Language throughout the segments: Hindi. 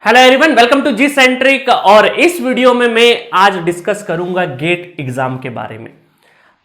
Hello everyone, welcome to G Centric. और इस वीडियो में मैं आज डिस्कस करूंगा गेट एग्जाम के बारे में।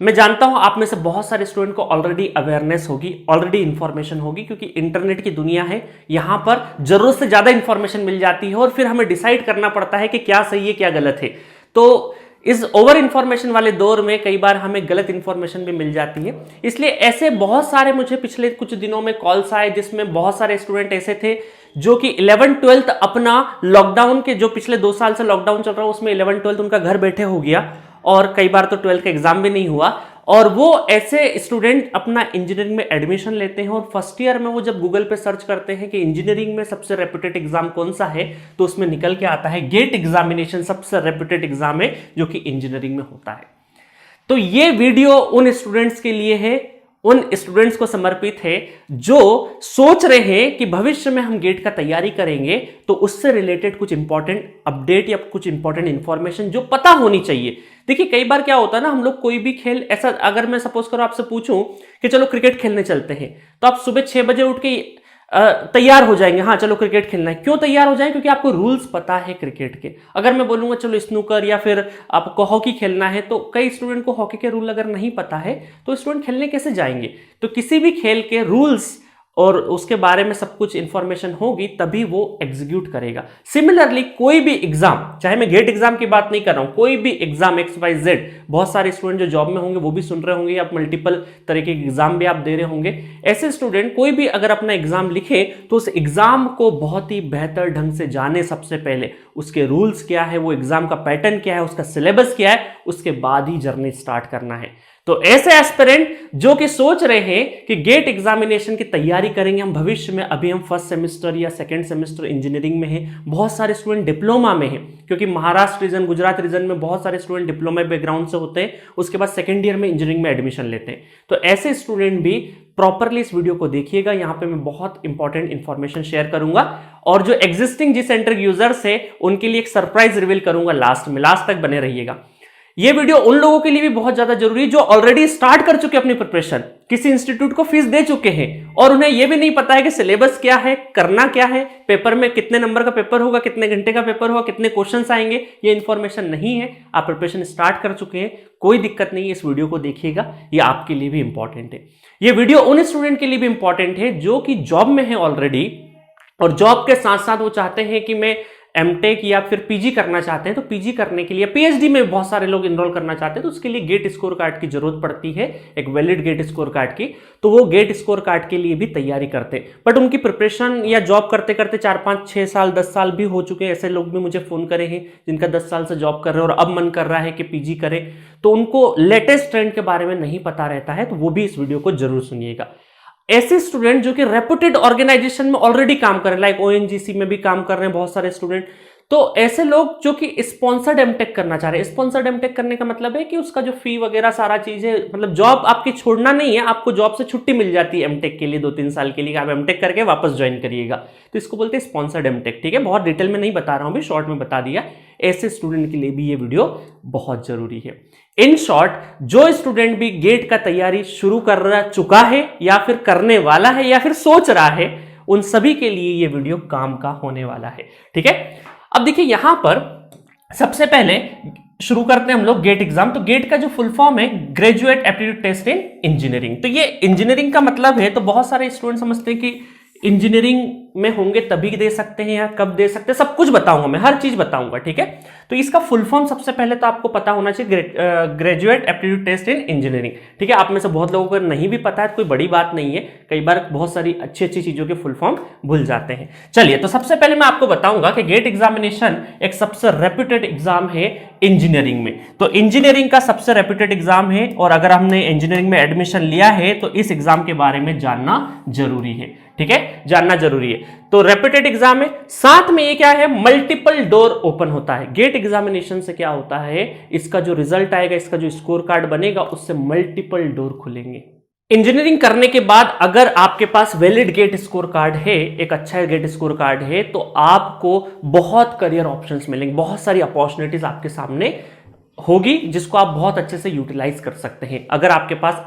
मैं जानता हूं आप में से बहुत सारे स्टूडेंट को ऑलरेडी अवेयरनेस होगी, ऑलरेडी इंफॉर्मेशन होगी, क्योंकि इंटरनेट की दुनिया है। यहां पर जरूरत से ज्यादा इंफॉर्मेशन मिल जाती है और फिर हमें डिसाइड करना पड़ता है कि क्या सही है क्या गलत है। तो इस ओवर इंफॉर्मेशन वाले दौर में कई बार हमें गलत इंफॉर्मेशन भी मिल जाती है। इसलिए ऐसे बहुत सारे मुझे पिछले कुछ दिनों में कॉल्स आए जिसमें बहुत सारे स्टूडेंट ऐसे थे जो कि 11th-12th अपना लॉकडाउन के, जो पिछले 2 साल से लॉकडाउन चल रहा है उसमें 11th-12th उनका घर बैठे हो गया और कई बार तो 12th का एग्जाम भी नहीं हुआ। और वो ऐसे स्टूडेंट अपना इंजीनियरिंग में एडमिशन लेते हैं और फर्स्ट ईयर में वो जब गूगल पे सर्च करते हैं कि इंजीनियरिंग में सबसे रेप्यूटेड एग्जाम कौन सा है, तो उसमें निकल के आता है गेट एग्जामिनेशन सबसे रेप्यूटेड एग्जाम है जो कि इंजीनियरिंग में होता है। तो ये वीडियो उन स्टूडेंट्स के लिए है, उन स्टूडेंट्स को समर्पित है जो सोच रहे हैं कि भविष्य में हम गेट का तैयारी करेंगे तो उससे रिलेटेड कुछ इंपॉर्टेंट अपडेट या कुछ इंपॉर्टेंट इंफॉर्मेशन जो पता होनी चाहिए। देखिए कई बार क्या होता है ना, हम लोग कोई भी खेल ऐसा, अगर मैं सपोज करो आपसे पूछूं कि चलो क्रिकेट खेलने चलते हैं, तो आप सुबह 6 बजे उठ के तैयार हो जाएंगे, हाँ चलो क्रिकेट खेलना है। क्यों तैयार हो जाएं? क्योंकि आपको रूल्स पता है क्रिकेट के। अगर मैं बोलूंगा चलो स्नूकर या फिर आपको हॉकी खेलना है, तो कई स्टूडेंट को हॉकी के रूल अगर नहीं पता है तो स्टूडेंट खेलने कैसे जाएंगे? तो किसी भी खेल के रूल्स और उसके बारे में सब कुछ इंफॉर्मेशन होगी तभी वो एग्जीक्यूट करेगा। सिमिलरली कोई भी एग्जाम, चाहे मैं गेट एग्जाम की बात नहीं कर रहा हूं, कोई भी एग्जाम XYZ, बहुत सारे स्टूडेंट जो जॉब में होंगे वो भी सुन रहे होंगे, आप मल्टीपल तरीके के एग्जाम भी आप दे रहे होंगे। ऐसे स्टूडेंट कोई भी अगर अपना एग्जाम लिखे तो उस एग्जाम को बहुत ही बेहतर ढंग से जाने, सबसे पहले उसके रूल्स क्या है, वो एग्जाम का पैटर्न क्या है, उसका सिलेबस क्या है, उसके बाद ही जर्नी स्टार्ट करना है। तो ऐसे एस्पिरेंट जो कि सोच रहे हैं कि गेट एग्जामिनेशन की तैयारी करेंगे हम भविष्य में, अभी हम फर्स्ट सेमेस्टर या सेकंड सेमेस्टर इंजीनियरिंग में हैं, बहुत सारे स्टूडेंट डिप्लोमा में हैं, क्योंकि महाराष्ट्र रीजन, गुजरात रीजन में बहुत सारे स्टूडेंट डिप्लोमा बैकग्राउंड से होते हैं, उसके बाद सेकंड ईयर में इंजीनियरिंग में एडमिशन लेते हैं। तो ऐसे स्टूडेंट भी प्रॉपरली इस वीडियो को देखिएगा, यहां पे मैं बहुत इंपॉर्टेंट इंफॉर्मेशन शेयर करूंगा और जो एग्जिस्टिंग जी सेंट्रिक यूजर्स है उनके लिए एक सरप्राइज रिवील करूंगा लास्ट में। लास्ट तक बने रहिएगा। ये वीडियो उन लोगों के लिए भी बहुत ज्यादा जरूरी है जो ऑलरेडी स्टार्ट कर चुके अपनी प्रिपरेशन, किसी इंस्टीट्यूट को फीस दे चुके हैं और उन्हें यह भी नहीं पता है कि सिलेबस क्या है, करना क्या है, पेपर में कितने नंबर का पेपर होगा, कितने घंटे का पेपर होगा, कितने क्वेश्चंस आएंगे, ये इंफॉर्मेशन नहीं है। आप प्रिपरेशन स्टार्ट कर चुके हैं, कोई दिक्कत नहीं है, इस वीडियो को देखिएगा, ये आपके लिए भी इंपॉर्टेंट है। ये वीडियो उन स्टूडेंट के लिए भी इंपॉर्टेंट है जो कि जॉब में है ऑलरेडी और जॉब के साथ साथ वो चाहते हैं कि मैं एमटेक या फिर पीजी करना चाहते हैं, तो पीजी करने के लिए, पीएचडी में बहुत सारे लोग इनरोल करना चाहते हैं, तो उसके लिए गेट स्कोर कार्ड की जरूरत पड़ती है, एक वैलिड गेट स्कोर कार्ड की। तो वो गेट स्कोर कार्ड के लिए भी तैयारी करते हैं, बट उनकी प्रिपरेशन या जॉब करते करते 4, 5, 6 साल 10 साल भी हो चुके हैं। ऐसे लोग भी मुझे फोन करे हैं जिनका 10 साल से जॉब कर रहे हैं और अब मन कर रहा है कि पीजी करें, तो उनको लेटेस्ट ट्रेंड के बारे में नहीं पता रहता है, तो वो भी इस वीडियो को जरूर सुनिएगा। ऐसे स्टूडेंट जो कि रेप्यूटेड ऑर्गेनाइजेशन में ऑलरेडी काम कर रहे हैं, लाइक ओएनजीसी में भी काम कर रहे हैं बहुत सारे स्टूडेंट, तो ऐसे लोग जो कि स्पॉन्सर्ड एमटेक करना चाह रहे हैं। स्पॉन्सर्ड एमटेक करने का मतलब है कि उसका जो फी वगैरह सारा चीज है, मतलब जॉब आपकी छोड़ना नहीं है, आपको जॉब से छुट्टी मिल जाती है एमटेक के लिए 2-3 साल के लिए, आप एमटेक करके वापस ज्वाइन करिएगा, तो इसको बोलते हैं स्पॉन्सर्ड एमटेक। ठीक है, बहुत डिटेल में नहीं बता रहा हूं, भी शॉर्ट में बता दिया। ऐसे स्टूडेंट के लिए भी ये वीडियो बहुत जरूरी है। इन शॉर्ट, जो स्टूडेंट भी गेट का तैयारी शुरू कर चुका है या फिर करने वाला है या फिर सोच रहा है, उन सभी के लिए ये वीडियो काम का होने वाला है। ठीक है, अब देखिए यहां पर सबसे पहले शुरू करते हैं हम लोग गेट एग्जाम। तो गेट का जो फुल फॉर्म है graduate aptitude test in engineering. तो ये इंजीनियरिंग का मतलब है, तो बहुत सारे स्टूडेंट समझते हैं कि इंजीनियरिंग में होंगे तभी दे सकते हैं या कब दे सकते हैं, सब कुछ बताऊंगा मैं, हर चीज बताऊंगा। ठीक है, तो इसका फुल फॉर्म सबसे पहले तो आपको पता होना चाहिए, graduate aptitude test in engineering. ठीक है, आप में से बहुत लोगों को नहीं भी पता है, कोई बड़ी बात नहीं है, कई बार बहुत सारी अच्छी अच्छी चीजों के फुल फॉर्म भूल जाते हैं। चलिए, तो सबसे पहले मैं आपको बताऊंगा कि गेट एग्जामिनेशन एक सबसे रेप्यूटेड एग्जाम है इंजीनियरिंग में। तो इंजीनियरिंग का सबसे रेप्यूटेड एग्जाम है और अगर हमने इंजीनियरिंग में एडमिशन लिया है तो इस एग्जाम के बारे में जानना जरूरी है। ठीक है, जानना जरूरी है। तो रेप्यूटेड एग्जाम है, साथ में ये क्या है, मल्टीपल डोर ओपन होता है। गेट एग्जामिनेशन से क्या होता है, इसका जो रिजल्ट आएगा, इसका जो स्कोर कार्ड बनेगा, उससे मल्टीपल डोर खुलेंगे। इंजीनियरिंग करने के बाद अगर आपके पास वैलिड गेट स्कोर कार्ड है, एक अच्छा गेट स्कोर कार्ड है, तो आपको बहुत करियर ऑप्शंस मिलेंगे, बहुत सारी अपॉर्चुनिटीज आपके सामने होगी जिसको आप बहुत अच्छे से यूटिलाइज कर सकते हैं अगर आपके पास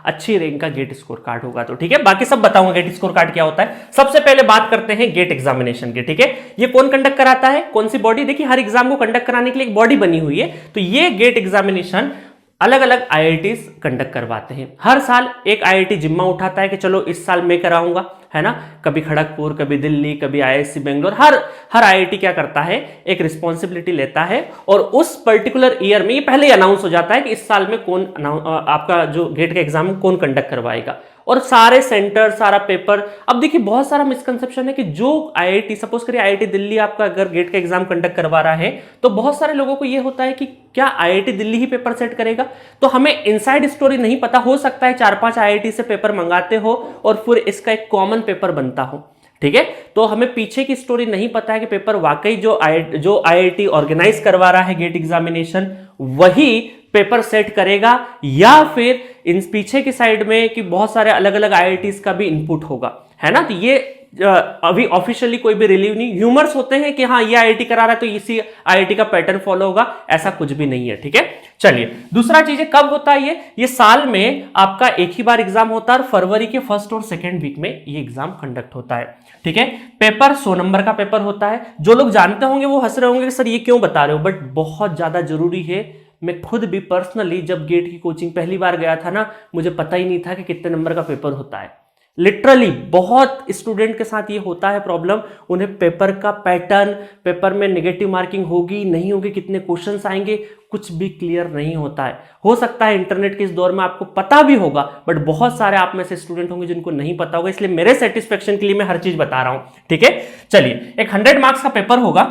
अच्छी रैंक का गेट स्कोर कार्ड होगा तो। ठीक है, बाकी सब बताऊंगा गेट स्कोर कार्ड क्या होता है। सबसे पहले बात करते हैं गेट एग्जामिनेशन की। ठीक है, ये कौन कंडक्ट कराता है, कौन सी बॉडी? देखिए हर एग्जाम को कंडक्ट कराने के लिए एक बॉडी बनी हुई है, तो ये गेट एग्जामिनेशन अलग अलग आईआईटीज कंडक्ट करवाते हैं। हर साल एक आईआईटी जिम्मा उठाता है कि चलो इस साल मैं कराऊंगा, है ना। कभी खड़गपुर, कभी दिल्ली, कभी आईआईएससी बेंगलोर, हर आईआईटी क्या करता है, एक रिस्पॉन्सिबिलिटी लेता है और उस पर्टिकुलर ईयर में ये पहले ही अनाउंस हो जाता है कि इस साल में कौन आपका जो गेट का एग्जाम कौन कंडक्ट करवाएगा और सारे सेंटर, सारा पेपर। अब देखिए बहुत सारा मिसकंसेप्शन है कि जो आईआईटी, सपोज करिए आईआईटी दिल्ली आपका अगर गेट का एग्जाम कंडक्ट करवा रहा है तो बहुत सारे लोगों को यह होता है कि क्या आईआईटी दिल्ली ही पेपर सेट करेगा। तो हमें इनसाइड स्टोरी नहीं पता, हो सकता है 4-5 आईआईटी से पेपर मंगाते हो और फिर इसका एक कॉमन पेपर बनता हो। ठीक है, तो हमें पीछे की स्टोरी नहीं पता है कि पेपर वाकई जो आईआईटी ऑर्गेनाइज करवा रहा है गेट एग्जामिनेशन वही पेपर सेट करेगा या फिर इन पीछे की साइड में कि बहुत सारे अलग अलग आईआईटीज का भी इनपुट होगा, है ना। तो ये अभी ऑफिशियली कोई भी रिलीव नहीं, ह्यूमर्स होते हैं कि हाँ ये आईआईटी करा रहा है तो इसी आईआईटी का पैटर्न फॉलो होगा, ऐसा कुछ भी नहीं है। ठीक है, चलिए दूसरा चीज है कब होता है ये साल में आपका एक ही बार एग्जाम होता है और फरवरी के फर्स्ट और सेकेंड वीक में ये एग्जाम कंडक्ट होता है। ठीक है, पेपर 100 नंबर का पेपर होता है। जो लोग जानते होंगे वो हंस रहे होंगे कि सर ये क्यों बता रहे हो, बट बहुत ज्यादा जरूरी है। मैं खुद भी पर्सनली जब गेट की कोचिंग पहली बार गया था ना, मुझे पता ही नहीं था कि कितने नंबर का पेपर होता है। लिटरली बहुत स्टूडेंट के साथ ये होता है प्रॉब्लम, उन्हें पेपर का पैटर्न, पेपर में नेगेटिव मार्किंग होगी नहीं होगी, कितने क्वेश्चंस आएंगे, कुछ भी क्लियर नहीं होता है। हो सकता है इंटरनेट के इस दौर में आपको पता भी होगा, बट बहुत सारे आप में से स्टूडेंट होंगे जिनको नहीं पता होगा, इसलिए मेरे सेटिस्फेक्शन के लिए मैं हर चीज बता रहा हूं। ठीक है, चलिए एक 100 मार्क्स का पेपर होगा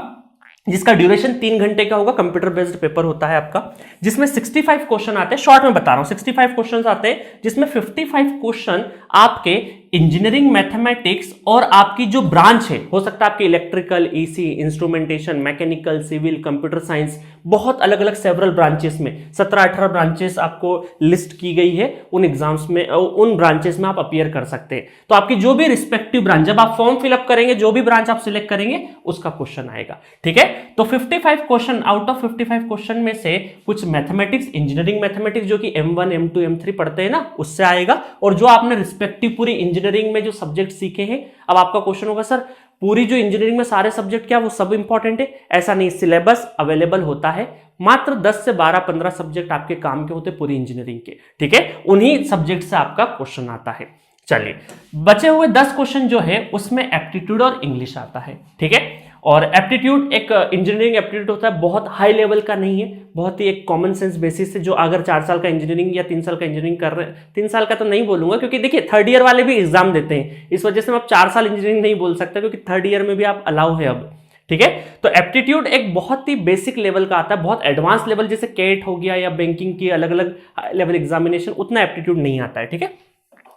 जिसका ड्यूरेशन 3 घंटे का होगा। कंप्यूटर बेस्ड पेपर होता है आपका, जिसमें 65 क्वेश्चन आते हैं। शॉर्ट में बता रहा हूं, 65 क्वेश्चन आते हैं जिसमें 55 क्वेश्चन आपके इंजीनियरिंग, मैथमेटिक्स और आपकी जो ब्रांच है, हो सकता है आपकी electrical, EC, instrumentation, mechanical, civil, computer science, बहुत अलग अलग सेवरल ब्रांचेस में 17-18 ब्रांचेस आपको लिस्ट की गई है। उन एग्जाम्स में, उन ब्रांचेस में आप अपीयर कर सकते हैं। तो आपकी जो भी रिस्पेक्टिव ब्रांच, जब आप फॉर्म फिलअप करेंगे जो भी ब्रांच आप सिलेक्ट करेंगे उसका क्वेश्चन आएगा। ठीक है, तो 55 क्वेश्चन, आउट ऑफ 55 क्वेश्चन में से कुछ मैथमेटिक्स, इंजीनियरिंग मैथमेटिक्स जो कि M1, M2, M3 पढ़ते हैं ना, उससे आएगा। और जो आपने रिस्पेक्टिव पूरी इंजीनियरिंग में जो सब्जेक्ट सीखे हैं, अब आपका क्वेश्चन होगा सर पूरी जो इंजीनियरिंग में सारे सब्जेक्ट क्या वो सब इंपॉर्टेंट है? ऐसा नहीं, सिलेबस अवेलेबल होता है, मात्र 10 से 12-15 सब्जेक्ट आपके काम के होते पूरी इंजीनियरिंग के। ठीक है, उन्हीं सब्जेक्ट से आपका क्वेश्चन आता है। चलिए बचे हुए 10 क्वेश्चन जो है उसमें एप्टीट्यूड और इंग्लिश आता है। ठीक है, और एप्टीट्यूड एक इंजीनियरिंग एप्टीट्यूड होता है, बहुत हाई लेवल का नहीं है, बहुत ही एक कॉमन सेंस बेसिस से, जो अगर 4 साल का इंजीनियरिंग या 3 साल का इंजीनियरिंग कर रहे हैं, 3 साल का तो नहीं बोलूंगा क्योंकि देखिए थर्ड ईयर वाले भी एग्जाम देते हैं, इस वजह से मैं 4 साल इंजीनियरिंग नहीं बोल सकता क्योंकि थर्ड ईयर में भी आप अलाउ है अब। ठीक है, तो एप्टीट्यूड एक बहुत ही बेसिक लेवल का आता है, बहुत एडवांस लेवल जैसे केट हो गया या बैंकिंग की अलग अलग लेवल एग्जामिनेशन, उतना एप्टीट्यूड नहीं आता है। ठीक है,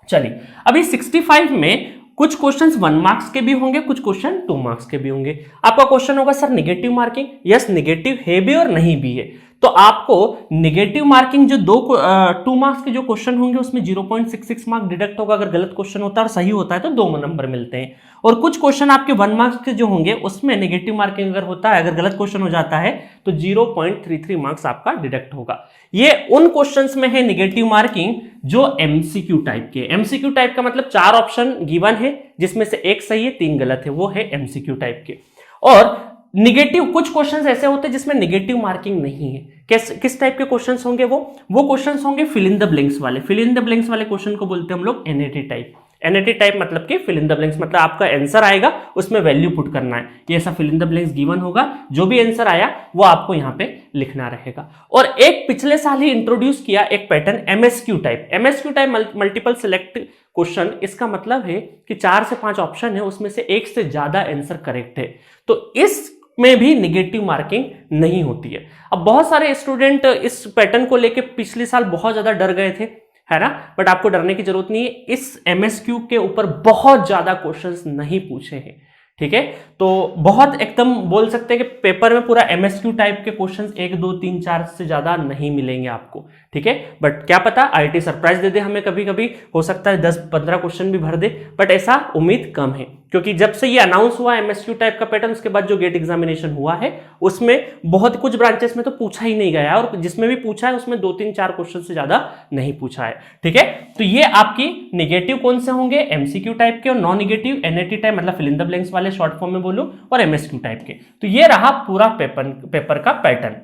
चलिए अभी 65 में कुछ क्वेश्चंस 1 मार्क्स के भी होंगे, कुछ क्वेश्चन 2 मार्क्स के भी होंगे। आपका क्वेश्चन होगा sir negative marking, yes negative है भी और नहीं भी है। तो आपको नेगेटिव मार्किंग जो 2 मार्क्स के जो क्वेश्चन होंगे उसमें 0.66 मार्क डिडक्ट होगा अगर गलत क्वेश्चन होता है, और सही होता है तो 2 नंबर मिलते हैं। और कुछ क्वेश्चन आपके 1 मार्क्स के जो होंगे उसमें नेगेटिव मार्किंग अगर होता है, अगर गलत क्वेश्चन हो जाता है तो 0.33 मार्क्स आपका डिडक्ट होगा। ये उन क्वेश्चंस में है नेगेटिव मार्किंग जो एमसीक्यू टाइप के। एमसीक्यू टाइप का मतलब 4 ऑप्शन गिवन है जिसमें से 1 सही है 3 गलत है, वो है एमसीक्यू टाइप के। और निगेटिव कुछ क्वेश्चंस ऐसे होते हैं जिसमें निगेटिव मार्किंग नहीं है। किस टाइप के क्वेश्चंस होंगे वो क्वेश्चंस होंगे फिल इन द ब्लैंक्स वाले। फिल इन द ब्लैंक्स वाले क्वेश्चन को बोलते हैं हम लोग एनएटी टाइप। एनएटी टाइप मतलब कि फिल इन द ब्लैंक्स, मतलब आपका आंसर आएगा उसमें वैल्यू पुट करना है, ये ऐसा fill in the blanks given होगा, जो भी आंसर आया वो आपको यहाँ पे लिखना रहेगा। और एक पिछले साल ही इंट्रोड्यूस किया एक pattern MSQ type. MSQ type multiple select question, इसका मतलब है कि 4 से 5 ऑप्शन है उसमें से 1 से ज्यादा आंसर करेक्ट है, तो इस में भी निगेटिव मार्किंग नहीं होती है। अब बहुत सारे स्टूडेंट इस पैटर्न को लेके पिछले साल बहुत ज्यादा डर गए थे, है ना, बट आपको डरने की जरूरत नहीं है। इस एमएसक्यू के ऊपर बहुत ज्यादा क्वेश्चंस नहीं पूछे हैं। ठीक है, तो बहुत एकदम बोल सकते हैं कि पेपर में पूरा एमएसक्यू टाइप के क्वेश्चंस 1, 2, 3, 4 से ज्यादा नहीं मिलेंगे आपको। ठीक है, बट क्या पता आईआईटी सरप्राइज दे दे हमें, कभी कभी हो सकता है 10-15 क्वेश्चन भी भर दे, बट ऐसा उम्मीद कम है। क्योंकि जब से ये अनाउंस हुआ एमएसक्यू टाइप का पैटर्न, उसके बाद जो गेट एग्जामिनेशन हुआ है उसमें बहुत कुछ ब्रांचेस में तो पूछा ही नहीं गया है, और जिसमें भी पूछा है उसमें 2-3-4 क्वेश्चन से ज्यादा नहीं पूछा है। ठीक है, तो ये आपकी निगेटिव कौन से होंगे, एमसीक्यू टाइप के, और नॉन निगेटिव एनएटी टाइप मतलब फिल इन द ब्लैंक्स वाले शॉर्ट फॉर्म में बोलूं, और एमएसक्यू टाइप के। तो ये रहा पूरा पेपर का पैटर्न,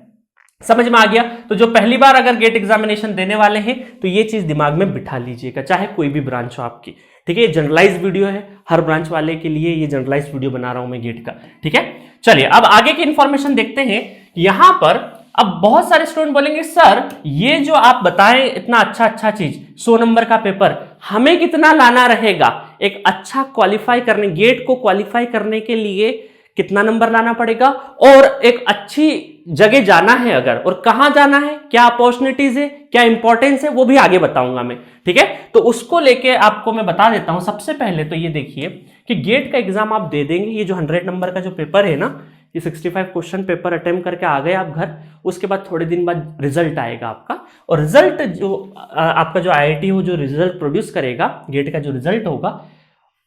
समझ में आ गया। तो जो पहली बार अगर गेट एग्जामिनेशन देने वाले हैं तो ये चीज दिमाग में बिठा लीजिएगा, चाहे कोई भी ब्रांच हो आपकी। ठीक है, ये जनरलाइज वीडियो है, हर ब्रांच वाले के लिए ये जनरलाइज वीडियो बना रहा हूं मैं गेट का। ठीक है, चलिए अब आगे की इंफॉर्मेशन देखते हैं। यहां पर अब बहुत सारे स्टूडेंट बोलेंगे सर ये जो आप बताएं इतना अच्छा चीज 100 नंबर का पेपर, हमें कितना लाना रहेगा? एक अच्छा क्वालिफाई करने, गेट को क्वालिफाई करने के लिए कितना नंबर लाना पड़ेगा, और एक अच्छी जगह जाना है अगर, और कहां जाना है, क्या अपॉर्चुनिटीज है, क्या इंपॉर्टेंस है, वो भी आगे बताऊंगा मैं। ठीक है, तो उसको लेके आपको मैं बता देता हूं। सबसे पहले तो ये देखिए कि गेट का एग्जाम आप दे देंगे, ये जो 100 नंबर का जो पेपर है ना, ये 65 क्वेश्चन पेपर अटेम्प्ट करके आ गए आप घर, उसके बाद थोड़े दिन बाद रिजल्ट आएगा आपका, और रिजल्ट जो आपका जो आईआईटी हो जो रिजल्ट प्रोड्यूस करेगा, गेट का जो रिजल्ट होगा,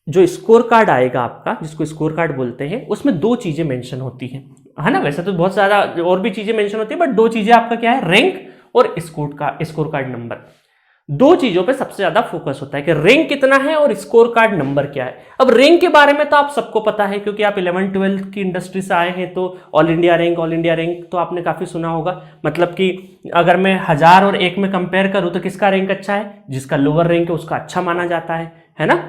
जो स्कोर कार्ड आएगा आपका, जिसको स्कोर कार्ड बोलते हैं, उसमें 2 चीजें मेंशन होती हैं, है ना। वैसे तो बहुत ज्यादा और भी चीजें मेंशन होती है, बट 2 चीजें आपका क्या है, रैंक और स्कोर कार्ड नंबर। 2 चीजों पे सबसे ज्यादा फोकस होता है कि रैंक कितना है और स्कोर कार्ड नंबर क्या है। अब रैंक के बारे में तो आप सबको पता है, क्योंकि आप 11-12 की इंडस्ट्री से आए हैं, तो ऑल इंडिया रैंक तो आपने काफी सुना होगा। मतलब कि अगर मैं 1000 और 1 में कंपेयर करूं तो किसका रैंक अच्छा है? जिसका लोअर रैंक है उसका अच्छा माना जाता है ना।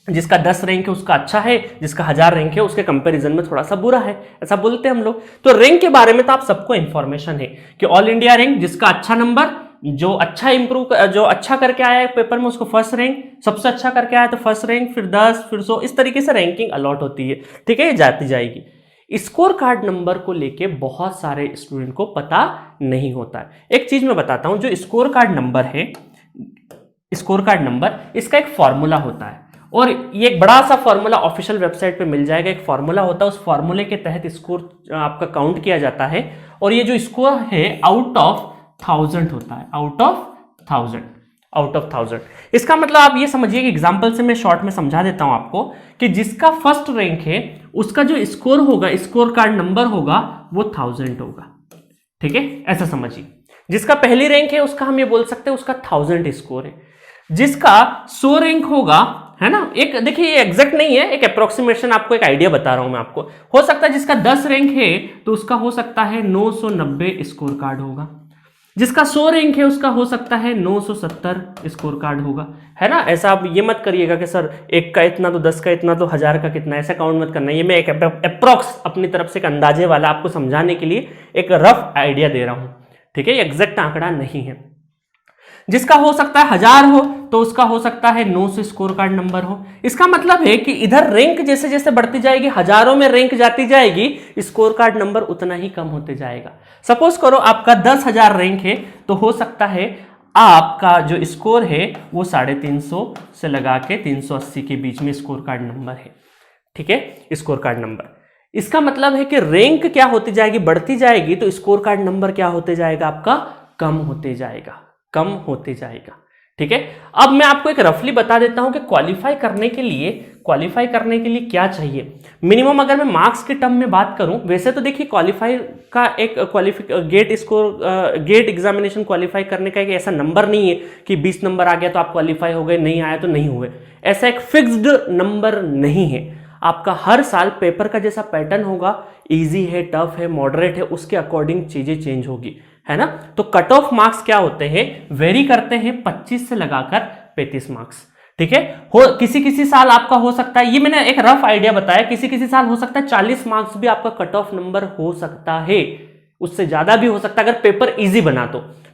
जिसका 10 रैंक है उसका अच्छा है, जिसका 1000 रैंक है उसके कंपैरिजन में थोड़ा सा बुरा है, ऐसा बोलते हैं हम लोग। तो रैंक के बारे में तो आप सबको इंफॉर्मेशन है कि ऑल इंडिया रैंक, जिसका अच्छा नंबर, जो अच्छा करके आया है पेपर में उसको फर्स्ट रैंक, सबसे अच्छा करके आया तो फर्स्ट रैंक, फिर 10, फिर 100, इस तरीके से रैंकिंग अलॉट होती है। ठीक है, ये जाती जाएगी। स्कोर कार्ड नंबर को लेके बहुत सारे स्टूडेंट को पता नहीं होता है। एक चीज मैं बताता हूं, जो स्कोर कार्ड नंबर है, स्कोर कार्ड नंबर, इसका एक फॉर्मूला होता है, और ये एक बड़ा सा फॉर्मूला ऑफिशियल वेबसाइट पे मिल जाएगा। एक फॉर्मूला होता है, उस फॉर्मूले के तहत स्कोर आपका काउंट किया जाता है, और ये जो स्कोर है आउट ऑफ 1000 होता है, आउट ऑफ 1000। इसका मतलब आप ये समझिए कि एग्जांपल से मैं शॉर्ट में समझा देता हूं आपको, कि जिसका फर्स्ट रैंक है उसका जो स्कोर होगा, स्कोर कार्ड नंबर होगा, वो 1000 होगा। ठीक है, ऐसा समझिए। जिसका पहली रैंक है उसका हम ये बोल सकते हैं उसका 1000 स्कोर है। जिसका 100 रैंक होगा, है ना, एक देखिए ये एग्जैक्ट नहीं है, एक अप्रोक्सीमेशन, आपको एक आइडिया बता रहा हूं मैं आपको। हो सकता है जिसका 10 रैंक है तो उसका हो सकता है 990 स्कोर कार्ड होगा। जिसका 100 रैंक है उसका हो सकता है 970 स्कोर कार्ड होगा, है ना। ऐसा आप ये मत करिएगा कि सर 1 का इतना तो 10 का इतना तो 1000 का कितना, ऐसा काउंट मत करना। ये मैं एक अप्रोक्स अपनी तरफ से एक अंदाजे वाला आपको समझाने के लिए एक रफ आइडिया दे रहा हूं। ठीक है, ये एग्जैक्ट आंकड़ा नहीं है। जिसका हो सकता है 1000 हो तो उसका हो सकता है 900 स्कोर कार्ड नंबर हो। इसका मतलब है कि इधर रैंक जैसे जैसे बढ़ती जाएगी, हजारों में रैंक जाती जाएगी, स्कोर कार्ड नंबर उतना ही कम होते जाएगा। सपोज करो आपका 10,000 रैंक है, तो हो सकता है आपका जो स्कोर है वो 350 से लगा के 380 के बीच में स्कोर कार्ड नंबर है। ठीक है, स्कोर कार्ड नंबर। इसका मतलब है कि रैंक क्या होती जाएगी, बढ़ती जाएगी, तो स्कोर कार्ड नंबर क्या होते जाएगा, आपका कम होते जाएगा, कम होते जाएगा। ठीक है, अब मैं आपको एक रफली बता देता हूं कि क्वालिफाई करने के लिए क्या चाहिए मिनिमम। अगर मैं मार्क्स के टर्म में बात करूं, वैसे तो देखिए क्वालिफाई का एक गेट एग्जामिनेशन क्वालिफाई करने का एक ऐसा नंबर नहीं है कि 20 नंबर आ गया तो आप क्वालिफाई हो गए, नहीं आया तो नहीं हुए, ऐसा एक फिक्स्ड नंबर नहीं है। आपका हर साल पेपर का जैसा पैटर्न होगा, इजी है, टफ है, मॉडरेट है, उसके अकॉर्डिंग चीजें चेंज होगी, है ना। तो कट ऑफ मार्क्स क्या होते हैं, वेरी करते हैं 25 से लगाकर 35 मार्क्स। ठीक है, किसी साल आपका हो सकता है, ये मैंने एक रफ आइडिया बताया, किसी साल हो सकता है 40 मार्क्स भी आपका कट ऑफ नंबर हो सकता है, उससे ज्यादा भी हो सकता है अगर पेपर इजी बना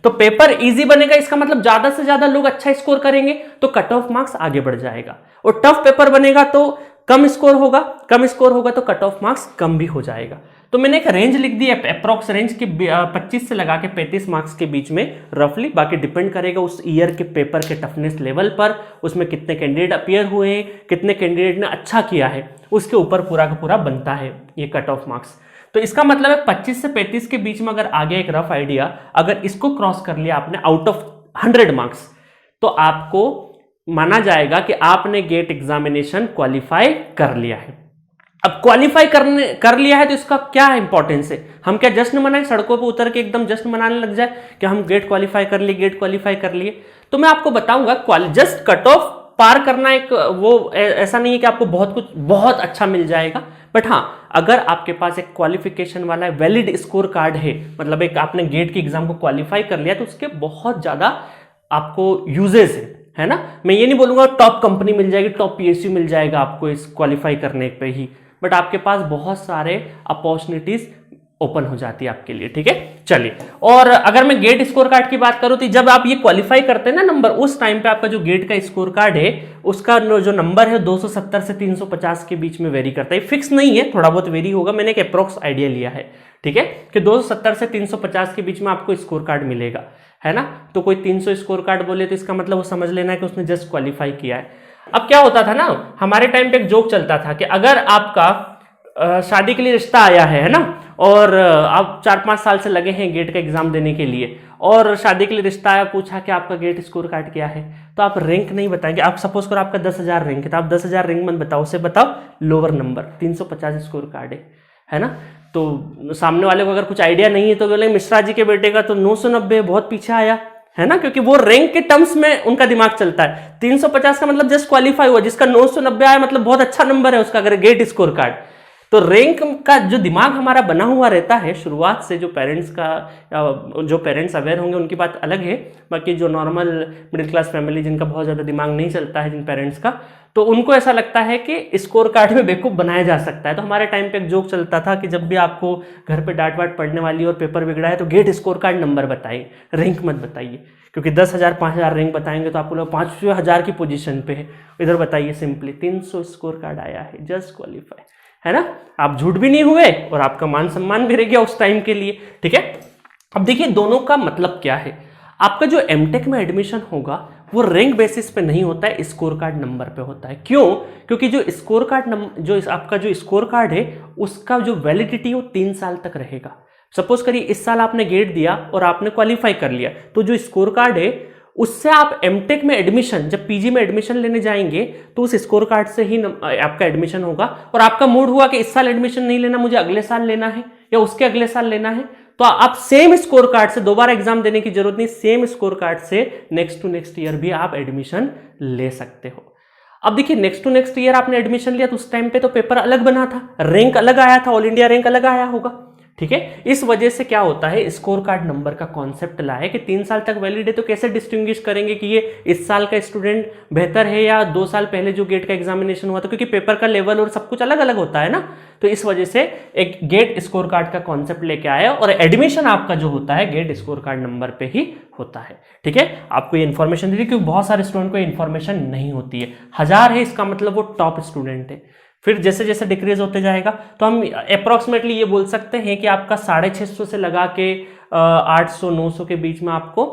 तो पेपर इजी बनेगा, इसका मतलब ज्यादा से ज्यादा लोग अच्छा स्कोर करेंगे तो कट ऑफ मार्क्स आगे बढ़ जाएगा, और टफ पेपर बनेगा तो कम स्कोर होगा तो कट ऑफ मार्क्स कम भी हो जाएगा। तो मैंने एक रेंज लिख दी है, अप्रॉक्स रेंज के 25 से लगा के 35 मार्क्स के बीच में रफली। बाकी डिपेंड करेगा उस ईयर के पेपर के टफनेस लेवल पर, उसमें कितने कैंडिडेट अपीयर हुए हैं, कितने कैंडिडेट ने अच्छा किया है, उसके ऊपर पूरा का पूरा बनता है ये कट ऑफ मार्क्स। तो इसका मतलब है 25 से 35 के बीच में अगर आ गया एक रफ आइडिया, अगर इसको क्रॉस कर लिया आपने आउट ऑफ 100 मार्क्स, तो आपको माना जाएगा कि आपने गेट एग्जामिनेशन क्वालिफाई कर लिया है। अब क्वालिफाई कर लिया है तो इसका क्या इंपॉर्टेंस है? हम क्या जश्न मनाएं, सड़कों पर उतर के एकदम जश्न मनाने लग जाए कि हम गेट क्वालिफाई कर लिए, गेट क्वालिफाई कर लिए? तो मैं आपको बताऊंगा जस्ट कट ऑफ पार करना एक वो ऐसा नहीं है कि आपको बहुत अच्छा मिल जाएगा, बट हाँ, अगर आपके पास एक क्वालिफिकेशन वाला वैलिड स्कोर कार्ड है, मतलब एक आपने गेट की एग्जाम को क्वालिफाई कर लिया, तो उसके बहुत ज्यादा आपको यूजेस है ना। मैं ये नहीं बोलूंगा टॉप कंपनी मिल जाएगी, टॉप पीएसयू मिल जाएगा आपको इस क्वालिफाई करने पे ही, बट आपके पास बहुत सारे अपॉर्चुनिटीज ओपन हो जाती है आपके लिए। ठीक है, चलिए। और अगर मैं गेट स्कोर कार्ड की बात करूं तो जब आप ये क्वालिफाई करते हैं ना नंबर, उस टाइम पे आपका जो गेट का स्कोर कार्ड है उसका जो नंबर है 270 से 350 के बीच में वेरी करता है। फिक्स नहीं है, थोड़ा बहुत वेरी होगा, मैंने एक अप्रोक्स आइडिया लिया है। ठीक है, कि 270 से 350 के बीच में आपको स्कोर कार्ड मिलेगा, है ना। तो कोई 300 स्कोर कार्ड बोले तो इसका मतलब वो समझ लेना है कि उसने जस्ट क्वालिफाई किया है। अब क्या होता था ना, हमारे टाइम पे एक जोक चलता था कि अगर आपका शादी के लिए रिश्ता आया है ना, और आप 4-5 साल से लगे हैं गेट का एग्जाम देने के लिए, और शादी के लिए रिश्ता आया, पूछा कि आपका गेट स्कोर कार्ड क्या है, तो आप रैंक नहीं बताएंगे। आप सपोज करो आपका 10,000 रैंक है, तो आप 10,000 रैंक मत बताओ, उसे बताओ लोअर नंबर 350 स्कोर कार्ड है ना। तो सामने वाले को अगर कुछ आइडिया नहीं है तो बोले मिश्रा जी के बेटे का तो 990 बहुत पीछे आया, है ना, क्योंकि वो रैंक के टर्म्स में उनका दिमाग चलता है। 350 का मतलब जस्ट क्वालिफाई हुआ, जिसका 990 आया मतलब बहुत अच्छा नंबर है उसका, अगर गेट स्कोर कार्ड। तो रैंक का जो दिमाग हमारा बना हुआ रहता है शुरुआत से, जो पेरेंट्स अवेयर होंगे उनकी बात अलग है, बाकी जो नॉर्मल मिडिल क्लास फैमिली जिनका बहुत ज़्यादा दिमाग नहीं चलता है, जिन पेरेंट्स का, तो उनको ऐसा लगता है कि स्कोर कार्ड में बेवकूफ़ बनाया जा सकता है। तो हमारे टाइम पे एक जोक चलता था कि जब भी आपको घर पे डांट वाट पड़ने वाली और पेपर बिगड़ा है तो गेट स्कोर कार्ड नंबर बताइए, रैंक मत बताइए, क्योंकि 10,000 5,000 रैंक बताएंगे तो आपको लोग 5,000 की पोजीशन पे है। इधर बताइए सिंपली 300 स्कोर कार्ड आया है, जस्ट क्वालिफाई, है ना। आप झूठ भी नहीं हुए और आपका मान सम्मान भी रह गया उस टाइम के लिए। ठीक है, अब देखिए दोनों का मतलब क्या है। आपका जो एमटेक में एडमिशन होगा वो रैंक बेसिस पे नहीं होता है, स्कोर कार्ड नंबर पे होता है। क्यों? क्योंकि जो स्कोर कार्ड आपका जो स्कोर कार्ड है उसका जो वैलिडिटी है वो 3 साल तक रहेगा। सपोज करिए इस साल आपने गेट दिया और आपने क्वालिफाई कर लिया, तो जो स्कोर कार्ड है उससे आप एमटेक में एडमिशन, जब पीजी में एडमिशन लेने जाएंगे तो उस स्कोर कार्ड से ही आपका एडमिशन होगा। और आपका मूड हुआ कि इस साल एडमिशन नहीं लेना, मुझे अगले साल लेना है या उसके अगले साल लेना है, तो आप सेम स्कोर कार्ड से, दोबारा एग्जाम देने की जरूरत नहीं, सेम स्कोर कार्ड से नेक्स्ट टू नेक्स्ट ईयर भी आप एडमिशन ले सकते हो। अब देखिए नेक्स्ट टू नेक्स्ट ईयर आपने एडमिशन लिया तो उस टाइम पे तो पेपर अलग बना था, रैंक अलग आया था, ऑल इंडिया रैंक अलग आया होगा। ठीक है, इस वजह से क्या होता है, स्कोर कार्ड नंबर का कॉन्सेप्ट लाया है कि 3 साल तक वैलिड है, तो कैसे डिस्टिंग्विश करेंगे कि ये इस साल का स्टूडेंट बेहतर है या 2 साल पहले जो गेट का एग्जामिनेशन हुआ था, क्योंकि पेपर का लेवल और सब कुछ अलग अलग होता है ना। तो इस वजह से एक गेट स्कोर कार्ड का कॉन्सेप्ट लेके आया और एडमिशन आपका जो होता है गेट स्कोर कार्ड नंबर पे ही होता है। ठीक है, आपको ये इन्फॉर्मेशन दी थी क्योंकि बहुत सारे स्टूडेंट को इन्फॉर्मेशन नहीं होती है। 1000 है इसका मतलब वो टॉप स्टूडेंट है, फिर जैसे जैसे डिक्रीज होते जाएगा तो हम अप्रोक्सीमेटली ये बोल सकते हैं कि आपका 650 से लगा के 800-900 के बीच में आपको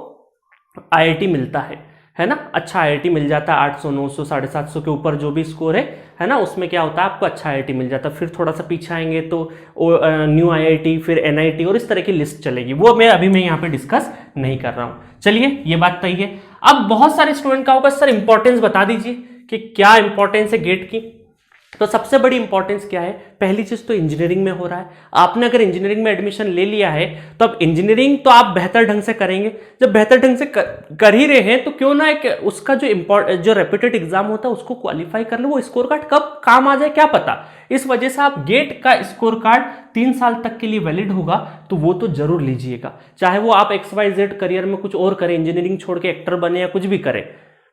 आईआईटी मिलता है ना। अच्छा आईआईटी मिल जाता है 800, 900, 750 के ऊपर जो भी स्कोर है ना, उसमें क्या होता है आपको अच्छा आईआईटी मिल जाता है। फिर थोड़ा सा पीछे आएंगे तो न्यू आईआईटी, फिर एनआईटी और इस तरह की लिस्ट चलेगी, वो मैं यहाँ पे डिस्कस नहीं कर रहा हूँ। चलिए ये बात तय है। अब बहुत सारे स्टूडेंट का होगा सर इंपॉर्टेंस बता दीजिए कि क्या इंपॉर्टेंस है गेट की। तो सबसे बड़ी इंपॉर्टेंस क्या है, पहली चीज तो इंजीनियरिंग में हो रहा है। आपने अगर इंजीनियरिंग में एडमिशन ले लिया है तो अब इंजीनियरिंग तो आप बेहतर ढंग से करेंगे। जब बेहतर ढंग से कर ही रहे हैं तो क्यों ना एक उसका जो रेप्यूटेड एग्जाम होता है उसको क्वालिफाई कर लो, वो स्कोर कार्ड कब काम आ जाए क्या पता। इस वजह से आप गेट का स्कोर कार्ड 3 साल तक के लिए वैलिड होगा तो वो तो जरूर लीजिएगा, चाहे वो आप XYZ करियर में कुछ और करें, इंजीनियरिंग छोड़ के एक्टर बने या कुछ भी करें।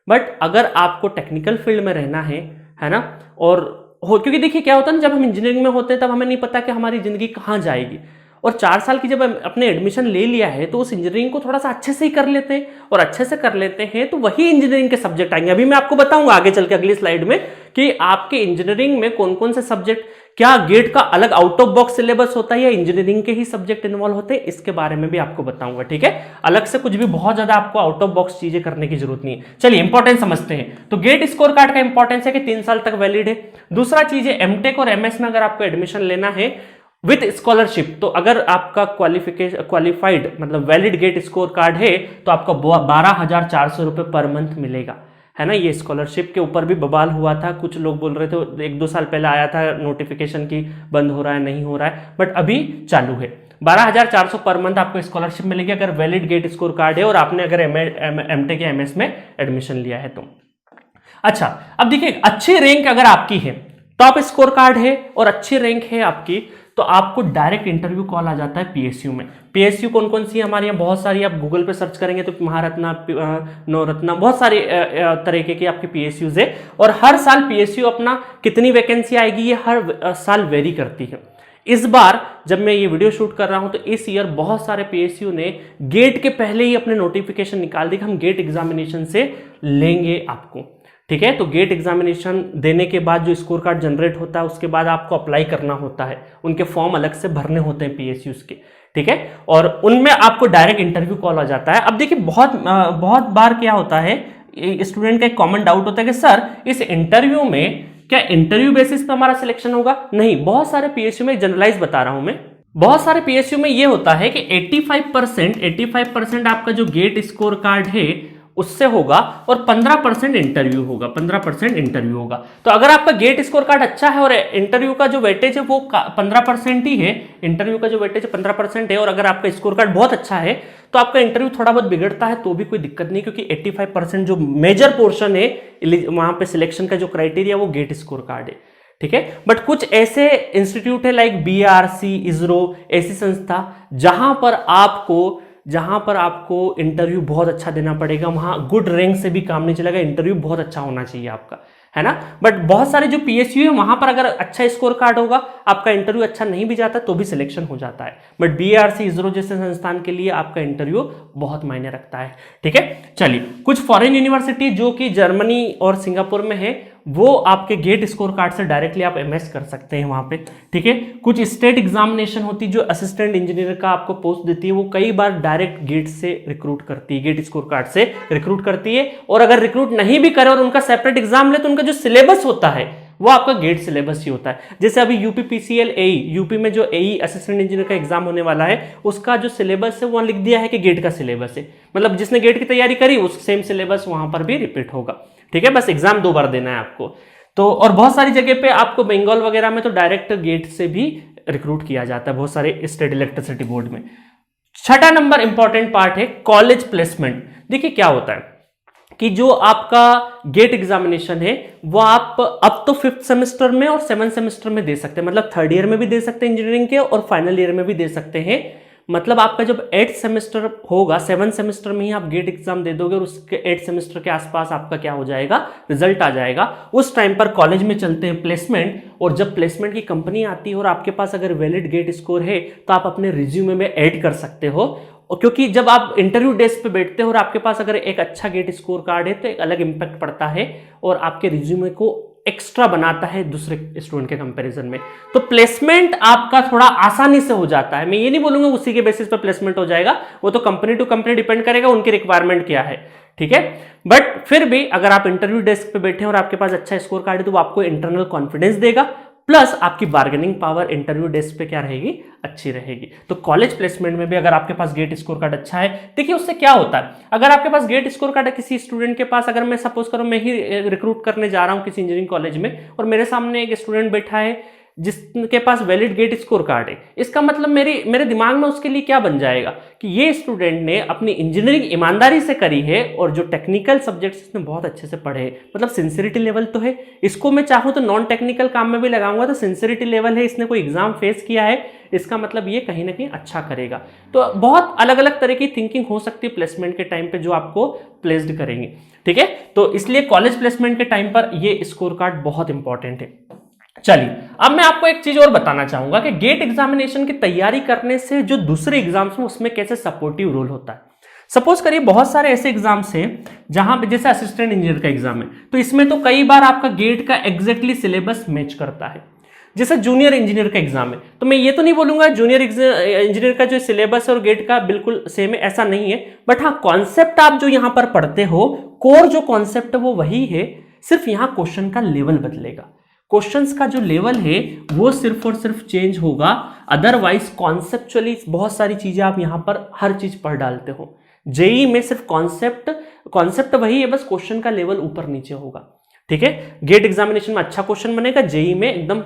बट अगर आपको टेक्निकल फील्ड में रहना है ना, और क्योंकि देखिए क्या होता है ना, जब हम इंजीनियरिंग में होते हैं तब हमें नहीं पता कि हमारी जिंदगी कहाँ जाएगी, और 4 साल की जब अपने एडमिशन ले लिया है तो उस इंजीनियरिंग को थोड़ा सा अच्छे से ही कर लेते हैं, और अच्छे से कर लेते हैं तो वही इंजीनियरिंग के सब्जेक्ट आएंगे। अभी मैं आपको बताऊंगा आगे चल के अगली स्लाइड में कि आपके इंजीनियरिंग में कौन कौन से सब्जेक्ट, क्या गेट का अलग आउट ऑफ बॉक्स सिलेबस होता है या इंजीनियरिंग के ही सब्जेक्ट इन्वॉल्व होते हैं, इसके बारे में भी आपको बताऊंगा। ठीक है, अलग से कुछ भी बहुत ज्यादा आपको आउट ऑफ बॉक्स चीजें करने की जरूरत नहीं है। चलिए इंपॉर्टेंस समझते हैं। तो गेट स्कोर कार्ड का इंपॉर्टेंस है कि 3 साल तक वैलिड है। दूसरा चीज है एमटेक और एमएस में अगर आपको एडमिशन लेना है विथ स्कॉलरशिप, तो अगर आपका क्वालिफाइड मतलब वैलिड गेट स्कोर कार्ड है तो आपका 12,400 रुपए पर मंथ मिलेगा, है ना। ये स्कॉलरशिप के ऊपर भी बवाल हुआ था, कुछ लोग बोल रहे थे 1-2 साल पहले आया था नोटिफिकेशन की बंद हो रहा है, नहीं हो रहा है, बट अभी चालू है। 12,400 पर मंथ आपको स्कॉलरशिप मिलेगी अगर वैलिड गेट स्कोर कार्ड है और आपने अगर एमटेक या एमएस में एडमिशन लिया है तो। अच्छा, अब देखिए अच्छी रैंक अगर आपकी है, टॉप स्कोर कार्ड है और अच्छी रैंक है आपकी, तो आपको डायरेक्ट इंटरव्यू कॉल आ जाता है पीएसयू में। पीएसयू कौन कौन सी है हमारे यहाँ, बहुत सारी, आप गूगल पे सर्च करेंगे तो महारत्ना, नवरत्ना, बहुत सारे तरीके की आपकी पीएसयूज है। और हर साल पीएसयू अपना कितनी वैकेंसी आएगी ये हर साल वेरी करती है। इस बार जब मैं ये वीडियो शूट कर रहा हूं तो इस ईयर बहुत सारे पीएसयू ने गेट के पहले ही अपने नोटिफिकेशन निकाल दी कि हम गेट एग्जामिनेशन से लेंगे आपको, ठीक है। तो गेट एग्जामिनेशन देने के बाद जो स्कोर कार्ड जनरेट होता है उसके बाद आपको अप्लाई करना होता है, उनके फॉर्म अलग से भरने होते हैं पीएसयूज के, ठीक है। और उनमें आपको डायरेक्ट इंटरव्यू कॉल आ जाता है। अब देखिए बहुत बार क्या होता है, स्टूडेंट का एक कॉमन डाउट होता है कि सर इस इंटरव्यू में क्या इंटरव्यू बेसिस पे हमारा सिलेक्शन होगा? नहीं, बहुत सारे पीएसयू में, जनरलाइज बता रहा हूं मैं, बहुत सारे पीएसयू में ये होता है कि 85% आपका जो गेट स्कोर कार्ड है उससे होगा और 15% इंटरव्यू होगा, 15% इंटरव्यू होगा। तो अगर आपका गेट स्कोर कार्ड अच्छा है और इंटरव्यू का जो वेटेज है वो 15% ही है, इंटरव्यू का जो वेटेज 15% है, और अगर आपका स्कोर कार्ड बहुत अच्छा है तो आपका इंटरव्यू थोड़ा बहुत बिगड़ता है तो भी कोई दिक्कत नहीं, क्योंकि 85% जो मेजर पोर्शन है वहां पे सिलेक्शन का जो क्राइटेरिया वो गेट स्कोर कार्ड है, ठीक है। बट कुछ ऐसे इंस्टीट्यूट है लाइक बीआरसी, इसरो, ऐसी संस्था जहां पर आपको इंटरव्यू बहुत अच्छा देना पड़ेगा, वहां गुड रैंक से भी काम नहीं चलेगा, इंटरव्यू बहुत अच्छा होना चाहिए आपका, है ना। बट बहुत सारे जो पीएसयू है वहां पर अगर अच्छा स्कोर कार्ड होगा, आपका इंटरव्यू अच्छा नहीं भी जाता तो भी सिलेक्शन हो जाता है। बट बीआरसी, इसरो जैसे संस्थान के लिए आपका इंटरव्यू बहुत मायने रखता है, ठीक है। चलिए, कुछ फॉरेन यूनिवर्सिटी जो कि जर्मनी और सिंगापुर में है, वो आपके गेट स्कोर कार्ड से डायरेक्टली आप एमएस कर सकते हैं वहां पे, ठीक है। कुछ स्टेट एग्जामिनेशन होती है जो असिस्टेंट इंजीनियर का आपको पोस्ट देती है, वो कई बार डायरेक्ट गेट से रिक्रूट करती है, गेट स्कोर कार्ड से रिक्रूट करती है। और अगर रिक्रूट नहीं भी करे और उनका सेपरेट एग्जाम ले तो उनका जो सिलेबस होता है वो आपका गेट सिलेबस ही होता है। जैसे अभी यूपीपीसीएल एई, यूपी में जो एई असिस्टेंट इंजीनियर का एग्जाम होने वाला है, उसका जो सिलेबस है वहां लिख दिया है कि गेट का सिलेबस है, मतलब जिसने गेट की तैयारी करी उस सेम सिलेबस वहां पर भी रिपीट होगा, ठीक है। बस एग्जाम 2 बार देना है आपको। तो और बहुत सारी जगह पे आपको बंगाल वगैरह में तो डायरेक्ट गेट से भी रिक्रूट किया जाता है, बहुत सारे स्टेट इलेक्ट्रिसिटी बोर्ड में। छठा नंबर इंपॉर्टेंट पार्ट है कॉलेज प्लेसमेंट। देखिए क्या होता है कि जो आपका गेट एग्जामिनेशन है वो आप अब तो 5th सेमेस्टर में और 7th सेमेस्टर में दे सकते हैं, मतलब 3rd ईयर में भी दे सकते हैं इंजीनियरिंग के और फाइनल ईयर में भी दे सकते हैं। मतलब आपका जब 8th सेमेस्टर होगा, 7th सेमेस्टर में ही आप गेट एग्जाम दे दोगे और उसके 8th सेमेस्टर के आसपास आपका क्या हो जाएगा, रिजल्ट आ जाएगा। उस टाइम पर कॉलेज में चलते हैं प्लेसमेंट, और जब प्लेसमेंट की कंपनी आती है और आपके पास अगर वैलिड गेट स्कोर है तो आप अपने रिज्यूमे में ऐड कर सकते हो। और क्योंकि जब आप इंटरव्यू डेस्क पे बैठते हो और आपके पास अगर एक अच्छा गेट स्कोर कार्ड है तो एक अलग इंपैक्ट पड़ता है और आपके रिज्यूमे को एक्स्ट्रा बनाता है दूसरे स्टूडेंट के कंपैरिजन में। तो प्लेसमेंट आपका थोड़ा आसानी से हो जाता है। मैं ये नहीं बोलूंगा उसी के बेसिस पर प्लेसमेंट हो जाएगा, वो तो कंपनी टू कंपनी डिपेंड करेगा उनकी रिक्वायरमेंट क्या है, ठीक है। बट फिर भी अगर आप इंटरव्यू डेस्क पे बैठे हैं और आपके पास अच्छा स्कोर कार्ड है तो वो आपको इंटरनल कॉन्फिडेंस देगा, प्लस आपकी बार्गेनिंग पावर इंटरव्यू डेस्क पे क्या रहेगी, अच्छी रहेगी। तो कॉलेज प्लेसमेंट में भी अगर आपके पास गेट स्कोर कार्ड अच्छा है, देखिए उससे क्या होता है, अगर आपके पास गेट स्कोर कार्ड है किसी स्टूडेंट के पास, अगर मैं सपोज करूं मैं ही रिक्रूट करने जा रहा हूं किसी इंजीनियरिंग कॉलेज में और मेरे सामने एक स्टूडेंट बैठा है जिसके पास वैलिड गेट स्कोर कार्ड है, इसका मतलब मेरे दिमाग में उसके लिए क्या बन जाएगा कि ये स्टूडेंट ने अपनी इंजीनियरिंग ईमानदारी से करी है और जो टेक्निकल सब्जेक्ट्स इसने बहुत अच्छे से पढ़े, मतलब सिंसियरिटी लेवल तो है। इसको मैं चाहूं तो नॉन टेक्निकल काम में भी लगाऊंगा तो सिंसियरिटी लेवल है, इसने कोई एग्जाम फेस किया है, इसका मतलब ये कहीं ना कहीं अच्छा करेगा। तो बहुत अलग अलग तरह की थिंकिंग हो सकती है प्लेसमेंट के टाइम पे जो आपको प्लेस्ड करेंगे, ठीक है। तो इसलिए कॉलेज प्लेसमेंट के टाइम पर ये स्कोर कार्ड बहुत इंपॉर्टेंट है। चलिए अब मैं आपको एक चीज और बताना चाहूंगा कि गेट एग्जामिनेशन की तैयारी करने से जो दूसरे एग्जाम्स में उसमें कैसे सपोर्टिव रोल होता है। सपोज करिए बहुत सारे ऐसे एग्जाम्स हैं जहां पे जैसे असिस्टेंट इंजीनियर का एग्जाम है, तो इसमें तो कई बार आपका गेट का एग्जैक्टली सिलेबस मैच करता है। जैसे जूनियर इंजीनियर का एग्जाम है, तो मैं ये तो नहीं बोलूंगा जूनियर इंजीनियर का जो सिलेबस है और गेट का बिल्कुल सेम है, ऐसा नहीं है। बट हाँ, कॉन्सेप्ट आप जो यहां पर पढ़ते हो, कोर जो कॉन्सेप्ट है वो वही है, सिर्फ यहां क्वेश्चन का लेवल बदलेगा। क्वेश्चंस का जो लेवल है वो सिर्फ और सिर्फ चेंज होगा, अदरवाइज कॉन्सेप्चुअली बहुत सारी चीजें आप यहां पर हर चीज पढ़ डालते हो। जेई में सिर्फ कॉन्सेप्ट वही है, बस क्वेश्चन का लेवल ऊपर नीचे होगा। ठीक है, गेट एग्जामिनेशन में अच्छा क्वेश्चन बनेगा, जेई में एकदम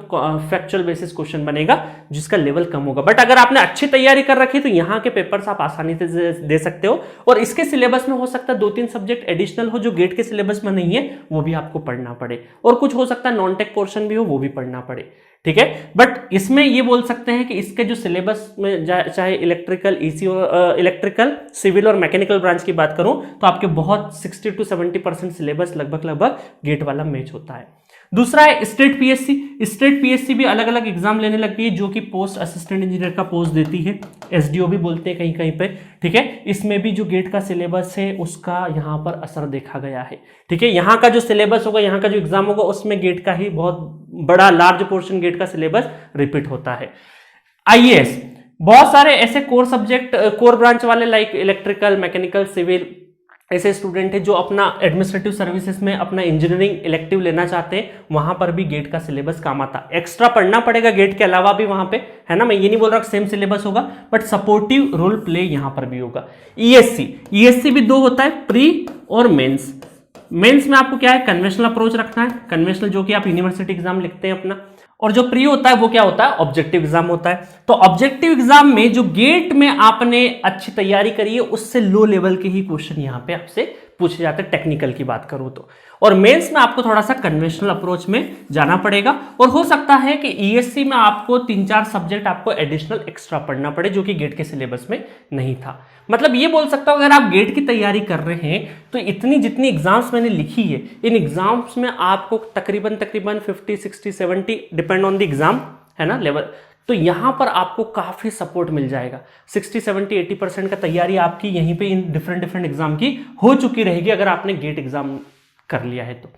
फैक्चुअल बेसिस क्वेश्चन बनेगा जिसका लेवल कम होगा। बट अगर आपने अच्छी तैयारी कर रखी तो यहाँ के पेपर्स आप आसानी से दे सकते हो। और इसके सिलेबस में हो सकता है 2-3 सब्जेक्ट एडिशनल हो जो गेट के सिलेबस में नहीं है, वो भी आपको पढ़ना पड़े, और कुछ हो सकता है नॉन टेक पोर्शन भी हो, वो भी पढ़ना पड़े। ठीक है, बट इसमें ये बोल सकते हैं कि इसके जो सिलेबस में चाहे इलेक्ट्रिकल, ईसी और इलेक्ट्रिकल, सिविल और मैकेनिकल ब्रांच की बात करूं तो आपके बहुत 60 to 70% सिलेबस लगभग गेट वाला मैच होता है। दूसरा है स्टेट पीएससी। स्टेट पीएससी भी अलग अलग एग्जाम लेने लग गई है, जो कि पोस्ट असिस्टेंट इंजीनियर का पोस्ट देती है, एसडीओ भी बोलते हैं कहीं कहीं पे। ठीक है, इसमें भी जो गेट का सिलेबस है उसका यहाँ पर असर देखा गया है। ठीक है, यहाँ का जो सिलेबस होगा, यहाँ का जो एग्जाम होगा, उसमें गेट का ही बहुत बड़ा लार्ज पोर्शन गेट का सिलेबस रिपीट होता है। आईएएस, बहुत सारे ऐसे कोर सब्जेक्ट, कोर ब्रांच वाले लाइक इलेक्ट्रिकल, मैकेनिकल, सिविल, ऐसे स्टूडेंट है जो अपना एडमिनिस्ट्रेटिव सर्विसेज में अपना इंजीनियरिंग इलेक्टिव लेना चाहते हैं, वहां पर भी गेट का सिलेबस काम आता है। एक्स्ट्रा पढ़ना पड़ेगा गेट के अलावा भी वहां पे, है ना। मैं ये नहीं बोल रहा सेम सिलेबस होगा, बट सपोर्टिव रोल प्ले यहां पर भी होगा। ईएससी भी 2 होता है, प्री और मेंस। मेंस में आपको क्या है, कन्वेंशनल अप्रोच रखना है, कन्वेंशनल जो कि आप यूनिवर्सिटी एग्जाम लिखते हैं अपना, और जो प्री होता है वो क्या होता है, ऑब्जेक्टिव एग्जाम होता है। तो ऑब्जेक्टिव एग्जाम में जो गेट में आपने अच्छी तैयारी करी है उससे लो लेवल के ही क्वेश्चन यहां पे आपसे पूछे जाते हैं, टेक्निकल की बात करूं तो। और मेंस में आपको थोड़ा सा कन्वेंशनल अप्रोच में जाना पड़ेगा, और हो सकता है कि ईएससी में आपको 3-4 सब्जेक्ट आपको एडिशनल एक्स्ट्रा पढ़ना पड़े, जो कि गेट के सिलेबस में नहीं था। मतलब ये बोल सकता हूं, अगर आप गेट की तैयारी कर रहे हैं तो इतनी जितनी एग्जाम्स मैंने लिखी है, इन एग्जाम्स में आपको तकरीबन 50, 60, 70 डिपेंड ऑन द एग्जाम, है ना, लेवल, तो यहां पर आपको काफी सपोर्ट मिल जाएगा। 60, 70, 80% का तैयारी आपकी यहीं पे इन डिफरेंट एग्जाम की हो चुकी रहेगी अगर आपने गेट एग्जाम कर लिया है तो,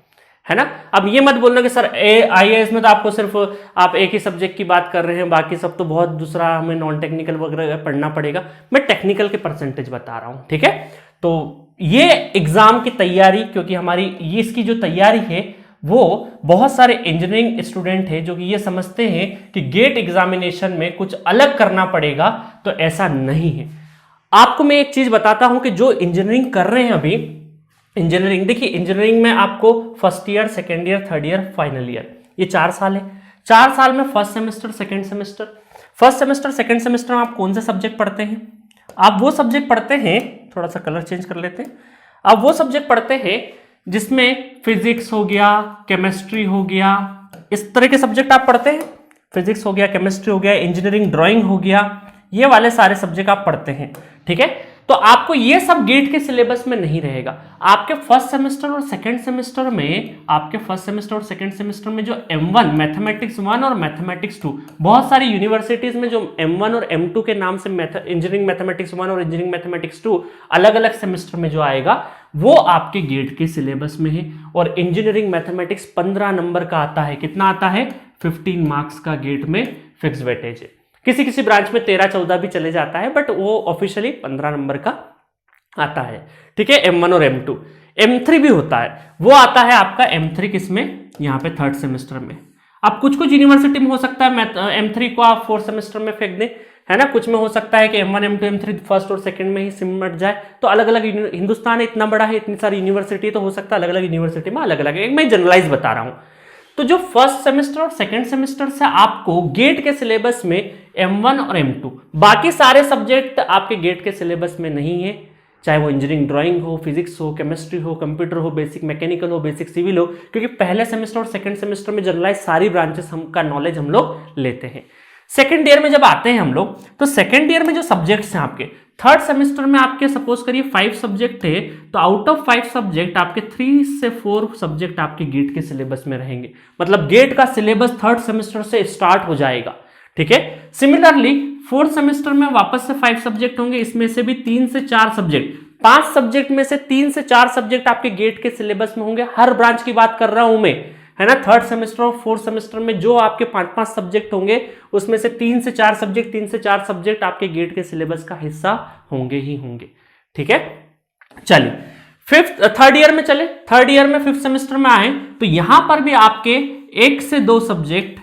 है ना। अब ये मत बोलना कि सर आईएएस में तो आपको सिर्फ आप एक ही सब्जेक्ट की बात कर रहे हैं, बाकी सब तो बहुत दूसरा हमें नॉन टेक्निकल वगैरह पढ़ना पड़ेगा। मैं टेक्निकल के परसेंटेज बता रहा हूं, ठीक है। तो ये एग्जाम की तैयारी, क्योंकि हमारी ये इसकी जो तैयारी है वो बहुत सारे इंजीनियरिंग स्टूडेंट हैं जो कि ये समझते हैं कि गेट एग्जामिनेशन में कुछ अलग करना पड़ेगा, तो ऐसा नहीं है। आपको मैं एक चीज बताता हूं कि जो इंजीनियरिंग कर रहे हैं अभी, इंजीनियरिंग देखिए, इंजीनियरिंग में आपको first year, second year, third year, final year, ये 4 साल है। 4 साल में first semester, second semester, first semester second semester में आप कौन से सब्जेक्ट पढ़ते हैं? आप वो सब्जेक्ट पढ़ते हैं, थोड़ा सा कलर चेंज कर लेते हैं, आप वो सब्जेक्ट पढ़ते हैं जिसमें फिजिक्स हो गया, केमिस्ट्री हो गया, इस तरह के सब्जेक्ट आप पढ़ते हैं। फिजिक्स हो गया, केमिस्ट्री हो गया, इंजीनियरिंग ड्राइंग हो गया, ये वाले सारे सब्जेक्ट आप पढ़ते हैं, ठीक है। तो आपको ये सब गेट के सिलेबस में नहीं रहेगा। आपके फर्स्ट सेमेस्टर और सेकंड सेमेस्टर में, आपके फर्स्ट सेमेस्टर और सेकंड सेमेस्टर में जो M1 मैथमेटिक्स 1 और मैथमेटिक्स 2, बहुत सारी यूनिवर्सिटीज में जो M1 और M2 के नाम से इंजीनियरिंग मैथमेटिक्स 1 और इंजीनियरिंग मैथमेटिक्स 2 अलग अलग सेमेस्टर में जो आएगा वो आपके गेट के सिलेबस में है। और इंजीनियरिंग मैथमेटिक्स 15 नंबर का आता है, कितना आता है, 15 मार्क्स का गेट में फिक्स वेटेज है। किसी किसी ब्रांच में 13-14 भी चले जाता है, बट वो ऑफिशियली 15 नंबर का आता है, ठीक है। M1 और M2, M3 भी होता है, वो आता है आपका M3 किसमें, यहाँ पे थर्ड सेमेस्टर में। अब कुछ कुछ यूनिवर्सिटी में हो सकता है M3 को आप फोर्थ सेमेस्टर में फेंक दें, है ना। कुछ में हो सकता है कि M1, M2, M3 फर्स्ट और सेकंड में ही सिमट जाए। तो अलग अलग, हिंदुस्तान इतना बड़ा है, इतनी सारी यूनिवर्सिटी, तो हो सकता है अलग अलग यूनिवर्सिटी में अलग अलग है। मैं जनरलाइज बता रहा हूं। तो जो फर्स्ट सेमेस्टर और सेकंड सेमेस्टर से आपको गेट के सिलेबस में M1 और M2, बाकी सारे सब्जेक्ट आपके गेट के सिलेबस में नहीं है, चाहे वो इंजीनियरिंग ड्राइंग हो, फिजिक्स हो, केमिस्ट्री हो, कंप्यूटर हो, बेसिक मैकेनिकल हो, बेसिक सिविल हो, क्योंकि पहले सेमेस्टर और सेकंड सेमेस्टर में जनरलाइज सारी ब्रांचेस का नॉलेज हम लोग लेते हैं। सेकंड ईयर में जब आते हैं हम लोग, तो सेकंड ईयर में जो सब्जेक्ट्स हैं आपके, थर्ड सेमेस्टर में आपके सपोज करिए 5 सब्जेक्ट है, तो आउट ऑफ 5 सब्जेक्ट आपके 3 से 4 सब्जेक्ट आपके गेट के सिलेबस में रहेंगे। मतलब गेट का सिलेबस थर्ड सेमेस्टर से स्टार्ट हो जाएगा, ठीक है। सिमिलरली फोर्थ सेमेस्टर में वापस से 5 सब्जेक्ट होंगे, इसमें से भी 3 से 4 सब्जेक्ट, 5 सब्जेक्ट में से 3 से 4 सब्जेक्ट आपके गेट के सिलेबस में होंगे। हर ब्रांच की बात कर रहा हूं मैं, है ना। थर्ड सेमेस्टर और फोर्थ सेमेस्टर में जो आपके 5-5 सब्जेक्ट होंगे, उसमें से 3 से 4 सब्जेक्ट आपके गेट के सिलेबस का हिस्सा होंगे ही होंगे, ठीक है। चलिए थर्ड ईयर में चले, थर्ड ईयर में 5th सेमेस्टर में आए, तो यहां पर भी आपके 1 से 2 सब्जेक्ट,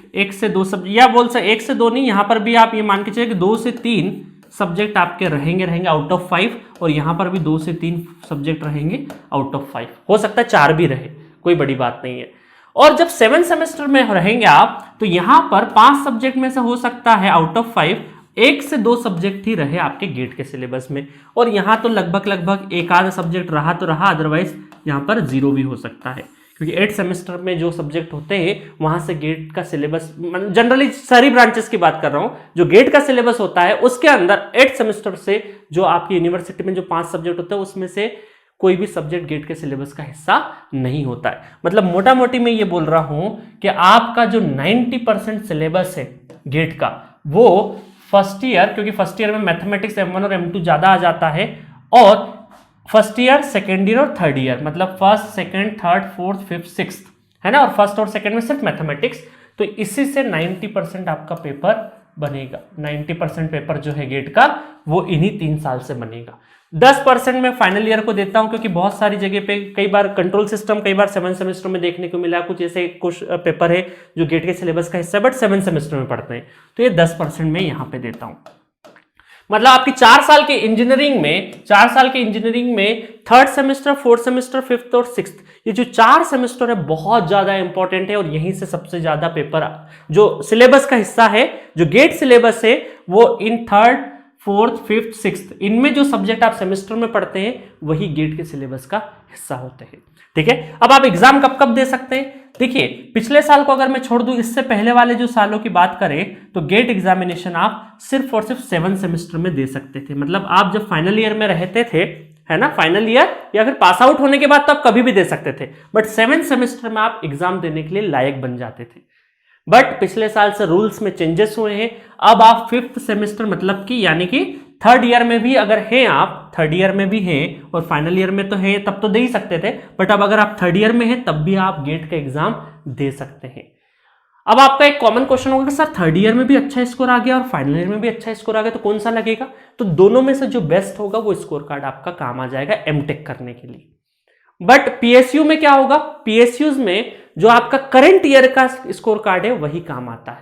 या बोल सकते 1 से 2 नहीं, यहां पर भी आप ये मान के चलिए कि 2 से 3 सब्जेक्ट आपके रहेंगे आउट ऑफ 5, और यहाँ पर भी 2 से 3 सब्जेक्ट रहेंगे आउट ऑफ 5, हो सकता है 4 भी रहे, कोई बड़ी बात नहीं है। और जब 7 सेमेस्टर में रहेंगे आप, तो यहाँ पर 5 सब्जेक्ट में से हो सकता है आउट ऑफ 5 1 से 2 सब्जेक्ट ही रहे आपके गेट के सिलेबस में, और यहाँ तो लगभग एक आधा सब्जेक्ट रहा तो रहा, अदरवाइज यहाँ पर 0 भी हो सकता है, क्योंकि 8 सेमेस्टर में जो सब्जेक्ट होते हैं वहां से गेट का सिलेबस, जनरली सारी ब्रांचेस की बात कर रहा हूं, जो गेट का सिलेबस होता है उसके अंदर 8 सेमेस्टर से जो आपकी यूनिवर्सिटी में जो 5 सब्जेक्ट होते हैं उसमें से कोई भी सब्जेक्ट गेट के सिलेबस का हिस्सा नहीं होता है। मतलब मोटा मोटी मैं ये बोल रहा हूं कि आपका जो 90% सिलेबस है गेट का, वो फर्स्ट ईयर, क्योंकि फर्स्ट ईयर में मैथमेटिक्स M1 और M2 ज्यादा आ जाता है, और फर्स्ट ईयर, सेकेंड ईयर और थर्ड ईयर, मतलब first, second, third, fourth, fifth, sixth, है ना, और फर्स्ट और सेकेंड में सिर्फ मैथमेटिक्स, तो इसी से 90% आपका पेपर बनेगा। 90% पेपर जो है गेट का वो इन्हीं 3 साल से बनेगा। 10% मैं फाइनल ईयर को देता हूं, क्योंकि बहुत सारी जगह पे कई बार कंट्रोल सिस्टम कई बार 7 सेमेस्टर में देखने को मिला, कुछ ऐसे कुछ पेपर है जो गेट के सिलेबस का हिस्सा है बट 7 सेमेस्टर में पढ़ते हैं, तो ये 10% मैं यहां पे देता हूं। मतलब आपकी 4 साल के इंजीनियरिंग में 3rd semester, 4th semester, 5th और 6th, ये जो 4 सेमेस्टर है बहुत ज्यादा इंपॉर्टेंट है, और यहीं से सबसे ज्यादा पेपर जो सिलेबस का हिस्सा है, जो गेट सिलेबस है, वो इन 3rd, 4th, 5th, 6th, इनमें जो सब्जेक्ट आप सेमेस्टर में पढ़ते हैं वही गेट के सिलेबस का हिस्सा होते हैं। ठीक है, अब आप एग्जाम कब कब दे सकते हैं? देखिए, पिछले साल को अगर मैं छोड़ दूं, इससे पहले वाले जो सालों की बात करें, तो गेट एग्जामिनेशन आप सिर्फ और सिर्फ 7 सेमेस्टर में दे सकते थे। मतलब आप जब फाइनल ईयर में रहते थे, है ना, फाइनल ईयर या फिर पास आउट होने के बाद तो आप कभी भी दे सकते थे, बट 7 सेमेस्टर में आप एग्जाम देने के लिए लायक बन जाते थे। बट पिछले साल से रूल्स में चेंजेस हुए हैं, अब आप 5th सेमेस्टर, मतलब कि यानी कि 3rd ईयर में भी अगर हैं आप, 3rd ईयर में भी हैं और फाइनल ईयर में तो हैं, तब तो दे ही सकते थे, बट अब अगर आप 3rd ईयर में हैं तब भी आप गेट का एग्जाम दे सकते हैं। अब आपका एक कॉमन क्वेश्चन होगा कि सर 3rd ईयर में भी अच्छा स्कोर आ गया और फाइनल ईयर में भी अच्छा स्कोर आ गया, तो कौन सा लगेगा? तो दोनों में से जो बेस्ट होगा वो स्कोर कार्ड आपका काम आ जाएगा एमटेक करने के लिए। बट पीएसयू में क्या होगा? पीएसयूज में जो आपका करंट ईयर का स्कोर कार्ड है वही काम आता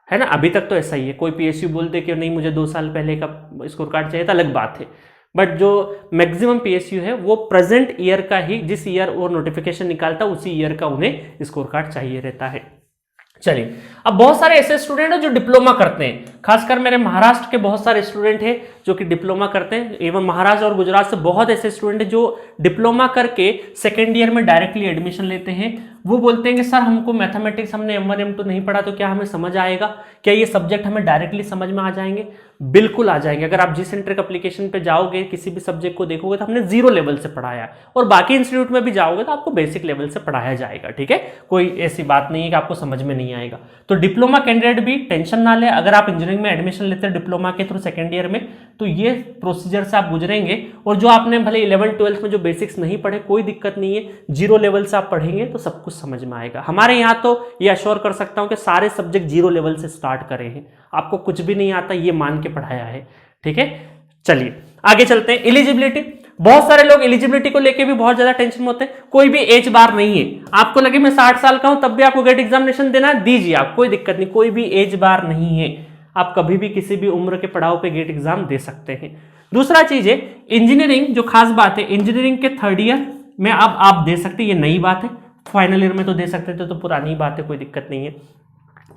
है ना। अभी तक तो ऐसा ही है, कोई पीएसयू बोल दे कि नहीं मुझे 2 साल पहले का स्कोर कार्ड चाहिए तो अलग बात है, बट जो मैक्सिमम पीएसयू है वो प्रेजेंट ईयर का ही, जिस ईयर वो नोटिफिकेशन निकालता है उसी ईयर का उन्हें स्कोर कार्ड चाहिए रहता है। चलिए, अब बहुत सारे ऐसे स्टूडेंट हैं जो डिप्लोमा करते हैं, खासकर मेरे महाराष्ट्र के बहुत सारे स्टूडेंट हैं जो कि डिप्लोमा करते हैं, एवं महाराष्ट्र और गुजरात से बहुत ऐसे स्टूडेंट हैं जो डिप्लोमा करके सेकेंड ईयर में डायरेक्टली एडमिशन लेते हैं। वो बोलते हैं कि सर हमको मैथमेटिक्स हमने M1 M2 नहीं पढ़ा, तो क्या हमें समझ आएगा? क्या ये सब्जेक्ट हमें डायरेक्टली समझ में आ जाएंगे? बिल्कुल आ जाएंगे। अगर आप G-सेंट्रिक एप्लीकेशन पे जाओगे, किसी भी सब्जेक्ट को देखोगे तो हमने 0 लेवल से पढ़ाया है, और बाकी इंस्टीट्यूट में भी जाओगे तो आपको बेसिक लेवल से पढ़ाया जाएगा। ठीक है, कोई ऐसी बात नहीं है कि आपको समझ में नहीं आएगा। तो डिप्लोमा कैंडिडेट भी टेंशन ना ले, अगर आप इंजीनियरिंग में एडमिशन लेते हैं डिप्लोमा के थ्रू सेकेंड ईयर में, तो ये प्रोसीजर से आप गुजरेंगे, और जो आपने भले 11th 12th में जो बेसिक्स नहीं पढ़े कोई दिक्कत नहीं है, 0 लेवल से आप पढ़ेंगे तो सब कुछ समझ में आएगा। हमारे यहाँ तो ये अश्योर कर सकता हूं कि सारे सब्जेक्ट 0 लेवल से स्टार्ट करे हैं, आपको कुछ भी नहीं आता ये मान के पढ़ाया है। ठीक है, चलिए आगे चलते हैं। एलिजिबिलिटी, बहुत सारे लोग एलिजिबिलिटी को लेके भी बहुत ज्यादा टेंशन में होते हैं। कोई भी एज बार नहीं है, आपको लगे मैं 60 साल का हूं तब भी आपको गेट एग्जामिनेशन देना दीजिए, आप कोई दिक्कत नहीं, कोई भी एज बार नहीं है, आप कभी भी किसी भी उम्र के पड़ाव पे गेट एग्जाम दे सकते हैं। दूसरा चीज है इंजीनियरिंग, जो खास बात है इंजीनियरिंग के 3rd ईयर में अब आप दे सकते हैं, ये नई बात है। फाइनल ईयर में तो दे सकते थे, तो पुरानी बात है, कोई दिक्कत नहीं है,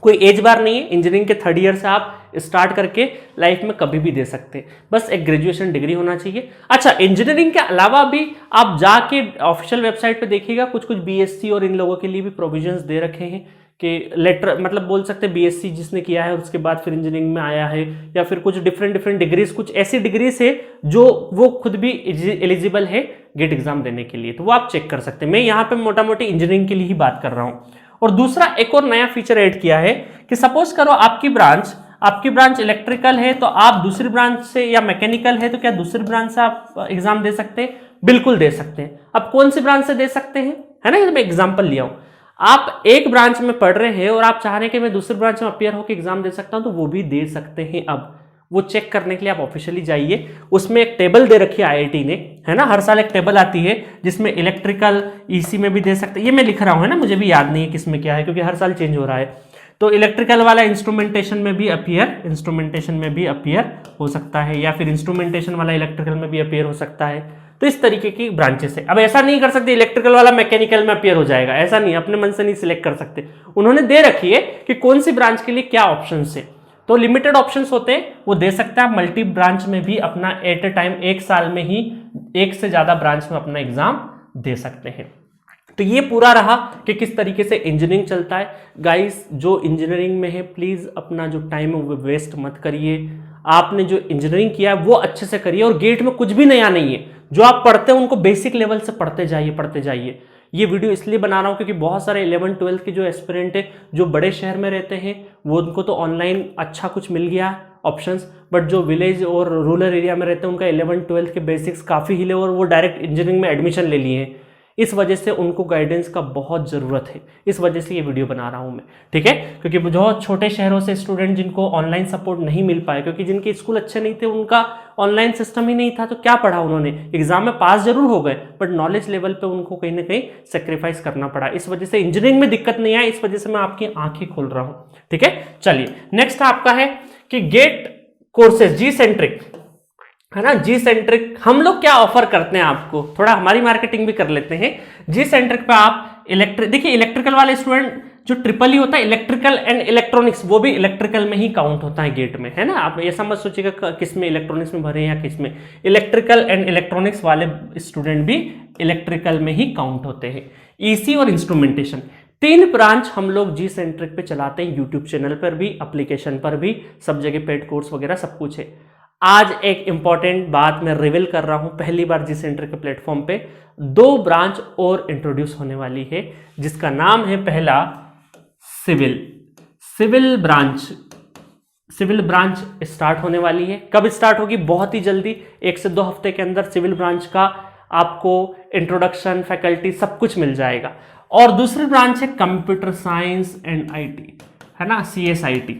कोई एज बार नहीं है। इंजीनियरिंग के 3rd ईयर से आप स्टार्ट करके लाइफ में कभी भी दे सकते हैं, बस एक ग्रेजुएशन डिग्री होना चाहिए। अच्छा, इंजीनियरिंग के अलावा भी आप जाके ऑफिशियल वेबसाइट पे देखिएगा, कुछ कुछ बीएससी और इन लोगों के लिए भी प्रोविजंस दे रखे हैं कि लेटर, मतलब बोल सकते हैं बीएससी जिसने किया है और उसके बाद फिर इंजीनियरिंग में आया है, या फिर कुछ डिफरेंट डिग्रीज, कुछ ऐसी डिग्रीज है जो वो खुद भी एलिजिबल है गेट एग्जाम देने के लिए, तो वो आप चेक कर सकते हैं। मैं यहाँ पे मोटा मोटी इंजीनियरिंग के लिए ही बात कर रहा हूँ। और दूसरा एक और नया फीचर ऐड किया है कि सपोज करो आपकी ब्रांच इलेक्ट्रिकल है, तो आप दूसरी ब्रांच से, या मैकेनिकल है तो क्या दूसरी ब्रांच से आप एग्जाम दे सकते हैं? बिल्कुल दे सकते हैं। अब कौन सी ब्रांच से दे सकते हैं, है ना, मैं एग्जाम्पल लिया हूं, आप एक ब्रांच में पढ़ रहे हैं और आप चाह रहे हैं कि मैं दूसरी ब्रांच में अपियर होकर एग्जाम दे सकता हूं, तो वो भी दे सकते हैं। अब वो चेक करने के लिए आप ऑफिशियली जाइए, उसमें एक टेबल दे रखी है आईआईटी ने, है ना, हर साल एक टेबल आती है जिसमें इलेक्ट्रिकल ईसी में भी दे सकते हैं, ये मैं लिख रहा हूं, है ना, मुझे भी याद नहीं है किसमें क्या है क्योंकि हर साल चेंज हो रहा है। तो इलेक्ट्रिकल वाला इंस्ट्रूमेंटेशन में भी अपीयर हो सकता है, या फिर इंस्ट्रूमेंटेशन वाला इलेक्ट्रिकल में भी अपीयर हो सकता है। तो इस तरीके की ब्रांचेस है। अब ऐसा नहीं कर सकते इलेक्ट्रिकल वाला मैकेनिकल में अपीयर हो जाएगा, ऐसा नहीं, अपने मन से नहीं सिलेक्ट कर सकते। उन्होंने दे रखी है कि कौन सी ब्रांच के लिए क्या ऑप्शन है, तो लिमिटेड ऑप्शंस होते हैं, वो दे सकते हैं। आप मल्टी ब्रांच में भी अपना एट अ टाइम एक साल में ही एक से ज्यादा ब्रांच में अपना एग्जाम दे सकते हैं। तो ये पूरा रहा कि किस तरीके से इंजीनियरिंग चलता है। गाइस जो इंजीनियरिंग में है प्लीज अपना जो टाइम है वो वेस्ट मत करिए। आपने जो इंजीनियरिंग किया है वो अच्छे से करिए, और गेट में कुछ भी नया नहीं है, जो आप पढ़ते हैं उनको बेसिक लेवल से पढ़ते जाइए। ये वीडियो इसलिए बना रहा हूं क्योंकि बहुत सारे 11-12 के जो एस्पिरेंट है जो बड़े शहर में रहते हैं वो उनको तो ऑनलाइन अच्छा कुछ मिल गया ऑप्शंस, बट जो विलेज और रूरल एरिया में रहते हैं उनका 11-12 के बेसिक्स काफ़ी हिले और वो डायरेक्ट इंजीनियरिंग में एडमिशन ले लिए हैं। इस वजह से उनको गाइडेंस का बहुत ज़रूरत है, इस वजह से ये वीडियो बना रहा हूँ मैं, ठीक है। क्योंकि जो छोटे शहरों से स्टूडेंट जिनको ऑनलाइन सपोर्ट नहीं मिल पाए, क्योंकि जिनके स्कूल अच्छे नहीं थे, उनका ऑनलाइन सिस्टम ही नहीं था, तो क्या पढ़ा उन्होंने, एग्जाम में पास जरूर हो गए बट नॉलेज लेवल पे उनको कहीं ना कहीं सेक्रीफाइस करना पड़ा। इस वजह से इंजीनियरिंग में दिक्कत नहीं आई, इस वजह से मैं आपकी आंखें खोल रहा हूँ, ठीक है। चलिए नेक्स्ट आपका है कि गेट कोर्सेज जी सेंट्रिक, है ना। जी सेंट्रिक हम लोग क्या ऑफर करते हैं आपको, थोड़ा हमारी मार्केटिंग भी कर लेते हैं। जी सेंट्रिक पे आप देखिए इलेक्ट्रिकल वाले स्टूडेंट जो ट्रिपल ई होता है इलेक्ट्रिकल एंड इलेक्ट्रॉनिक्स, वो भी इलेक्ट्रिकल में ही काउंट होता है गेट में, है ना। आप ऐसा मत सोचिएगा किस में इलेक्ट्रॉनिक्स में भरे या किस में, इलेक्ट्रिकल एंड इलेक्ट्रॉनिक्स वाले स्टूडेंट भी इलेक्ट्रिकल में ही काउंट होते हैं। ईसी और इंस्ट्रूमेंटेशन 3 ब्रांच हम लोग जी सेंट्रिक पे चलाते हैं, यूट्यूब चैनल पर भी, एप्लीकेशन पर भी, सब जगह पेड कोर्स वगैरह सब कुछ है। आज एक इंपॉर्टेंट बात मैं रिवील कर रहा हूं, पहली बार जी सेंट्रिक के प्लेटफॉर्म पे 2 ब्रांच और इंट्रोड्यूस होने वाली है, जिसका नाम है पहला सिविल ब्रांच स्टार्ट होने वाली है। कब स्टार्ट होगी, बहुत ही जल्दी, 1 से 2 हफ्ते के अंदर सिविल ब्रांच का आपको इंट्रोडक्शन, फैकल्टी सब कुछ मिल जाएगा। और दूसरी ब्रांच है कंप्यूटर साइंस एंड आईटी, है ना, CSIT,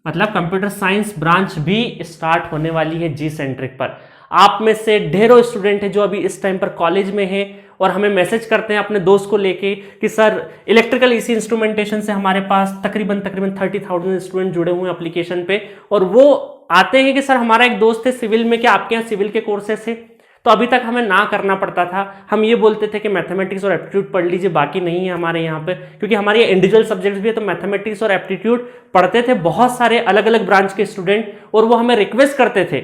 मतलब कंप्यूटर साइंस ब्रांच भी स्टार्ट होने वाली है जी सेंट्रिक पर। आप में से ढेरों स्टूडेंट हैं जो अभी इस टाइम पर कॉलेज में हैं और हमें मैसेज करते हैं अपने दोस्त को लेके कि सर इलेक्ट्रिकल इसी इंस्ट्रूमेंटेशन से हमारे पास तकरीबन 30,000 स्टूडेंट जुड़े हुए हैं एप्लीकेशन पे, और वो आते हैं कि सर हमारा एक दोस्त है सिविल में, क्या आपके यहाँ सिविल के कोर्सेस है। तो अभी तक हमें ना करना पड़ता था, हम ये बोलते थे कि मैथमेटिक्स और एप्टीट्यूड पढ़ लीजिए, बाकी नहीं है हमारे यहाँ पे, क्योंकि हमारे ये इंडिविजुअल सब्जेक्ट्स भी है, तो मैथमेटिक्स और एप्टीट्यूड पढ़ते थे बहुत सारे अलग अलग ब्रांच के स्टूडेंट, और वो हमें रिक्वेस्ट करते थे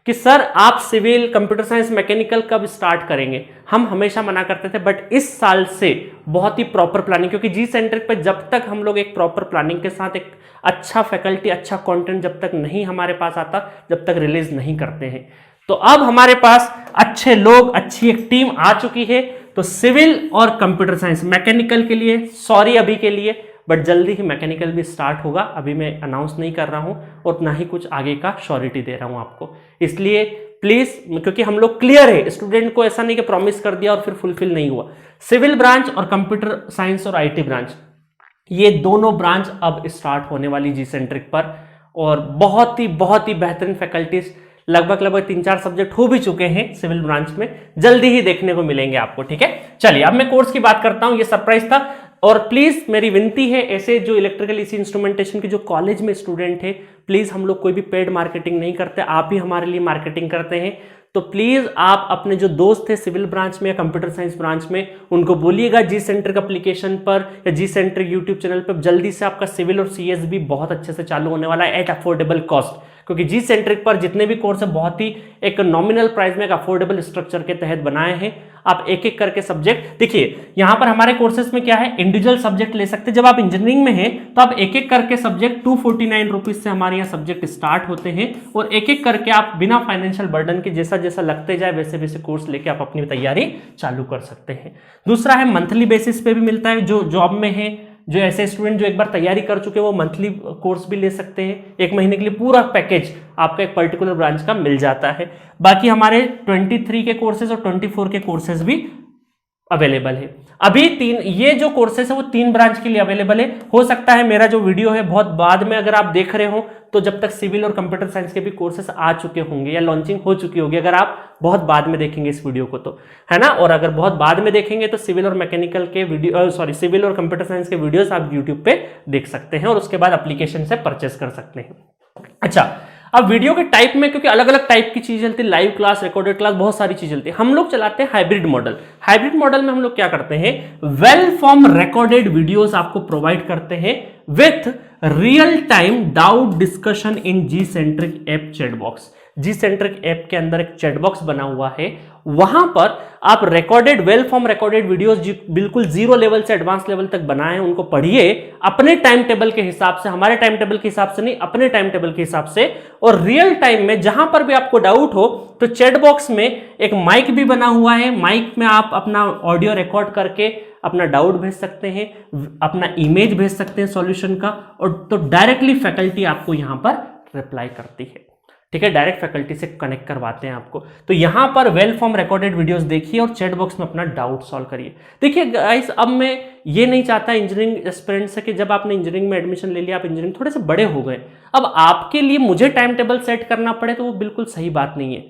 कि सर आप सिविल, कंप्यूटर साइंस, मैकेनिकल कब स्टार्ट करेंगे। हम हमेशा मना करते थे, बट इस साल से बहुत ही प्रॉपर प्लानिंग, क्योंकि जी सेंट्रिक पे जब तक हम लोग एक प्रॉपर प्लानिंग के साथ एक अच्छा फैकल्टी, अच्छा कंटेंट जब तक नहीं हमारे पास आता, जब तक रिलीज नहीं करते हैं। तो अब हमारे पास अच्छे लोग, अच्छी एक टीम आ चुकी है। तो सिविल और कंप्यूटर साइंस, मैकेनिकल के लिए सॉरी अभी के लिए, बट जल्दी ही मैकेनिकल भी स्टार्ट होगा, अभी मैं अनाउंस नहीं कर रहा हूं और ना ही कुछ आगे का श्योरिटी दे रहा हूं आपको। इसलिए प्लीज, क्योंकि हम लोग क्लियर है, स्टूडेंट को ऐसा नहीं कि प्रॉमिस कर दिया और फिर फुलफिल नहीं हुआ। सिविल ब्रांच और कंप्यूटर साइंस और आईटी ब्रांच, ये दोनों ब्रांच अब स्टार्ट होने वाली जी सेंट्रिक पर, और बहुत ही बेहतरीन फैकल्टीज, लगभग 3-4 सब्जेक्ट हो भी चुके हैं सिविल ब्रांच में, जल्दी ही देखने को मिलेंगे आपको, ठीक है। चलिए अब मैं कोर्स की बात करता हूं, ये सरप्राइज था। और प्लीज मेरी विनती है, ऐसे जो इलेक्ट्रिकल इसी इंस्ट्रूमेंटेशन के जो कॉलेज में स्टूडेंट है, प्लीज हम लोग कोई भी पेड मार्केटिंग नहीं करते, आप ही हमारे लिए मार्केटिंग करते हैं। तो प्लीज आप अपने जो दोस्त है सिविल ब्रांच में या कंप्यूटर साइंस ब्रांच में, उनको बोलिएगा जी सेंट्रिक एप्लीकेशन पर या जी सेंट्रिक यूट्यूब चैनल पर जल्दी से आपका सिविल और CS भी बहुत अच्छे से चालू होने वाला है एट अफोर्डेबल कॉस्ट, क्योंकि जी सेंट्रिक पर जितने भी कोर्स है बहुत ही एक नॉमिनल प्राइस में एक अफोर्डेबल स्ट्रक्चर के तहत बनाए हैं। आप एक एक करके सब्जेक्ट देखिए, यहां पर हमारे कोर्सेज में क्या है, इंडिविजुअल सब्जेक्ट ले सकते हैं। जब आप इंजीनियरिंग में हैं तो आप एक एक करके सब्जेक्ट 249 रुपीज से हमारे यहाँ सब्जेक्ट स्टार्ट होते हैं, और एक एक करके आप बिना फाइनेंशियल बर्डन के जैसा जैसा लगते जाए वैसे वैसे कोर्स लेके आप अपनी तैयारी चालू कर सकते हैं। दूसरा है मंथली बेसिस पे भी मिलता है, जो जॉब में है, जो ऐसे स्टूडेंट जो एक बार तैयारी कर चुके हैं वो मंथली कोर्स भी ले सकते हैं, 1 महीने के लिए पूरा पैकेज आपका एक पर्टिकुलर ब्रांच का मिल जाता है। बाकी हमारे 23 के कोर्सेज और 24 के कोर्सेज भी अवेलेबल है। अभी ये जो कोर्सेस है वो 3 ब्रांच के लिए अवेलेबल है। हो सकता है मेरा जो वीडियो है बहुत बाद में अगर आप देख रहे हो तो जब तक सिविल और कंप्यूटर साइंस के भी कोर्सेस आ चुके होंगे या लॉन्चिंग हो चुकी होगी, अगर आप बहुत बाद में देखेंगे इस वीडियो को तो, है ना। और अगर बहुत बाद में देखेंगे तो सिविल और मैकेनिकल के वीडियो सिविल और कंप्यूटर साइंस के वीडियोस आप यूट्यूब पे देख सकते हैं और उसके बाद एप्लीकेशन से परचेस कर सकते हैं। अच्छा, अब वीडियो के टाइप में क्योंकि अलग अलग टाइप की चीज चलती है, लाइव क्लास, रिकॉर्डेड क्लास, बहुत सारी चीज चलती है। हम लोग चलाते हैं हाइब्रिड मॉडल। हाइब्रिड मॉडल में हम लोग क्या करते हैं, वेल फॉर्म रिकॉर्डेड वीडियोस आपको प्रोवाइड करते हैं with real time doubt discussion in G Centric app chat box. G Centric app के अंदर एक चैट बॉक्स बना हुआ है, वहां पर आप recorded well form recorded videos बिल्कुल जीरो लेवल से एडवांस लेवल तक बनाए हैं, उनको पढ़िए अपने टाइम टेबल के हिसाब से, हमारे टाइम टेबल के हिसाब से नहीं, अपने टाइम टेबल के हिसाब से। और रियल टाइम में जहां पर भी आपको डाउट हो तो चैट बॉक्स में एक माइक भी बना हुआ है, माइक में आप अपना ऑडियो रिकॉर्ड करके अपना डाउट भेज सकते हैं, अपना इमेज भेज सकते हैं सॉल्यूशन का, और तो डायरेक्टली फैकल्टी आपको यहां पर रिप्लाई करती है। ठीक है, डायरेक्ट फैकल्टी से कनेक्ट करवाते हैं आपको। तो यहां पर वेल फॉर्म रिकॉर्डेड वीडियोस देखिए और चैट बॉक्स में अपना डाउट सॉल्व करिए। देखिए गाइस, अब मैं ये नहीं चाहता इंजीनियरिंग एस्पिरेंट से कि जब आपने इंजीनियरिंग में एडमिशन ले लिया, आप इंजीनियरिंग थोड़े से बड़े हो गए, अब आपके लिए मुझे टाइम टेबल सेट करना पड़े, तो वो बिल्कुल सही बात नहीं है।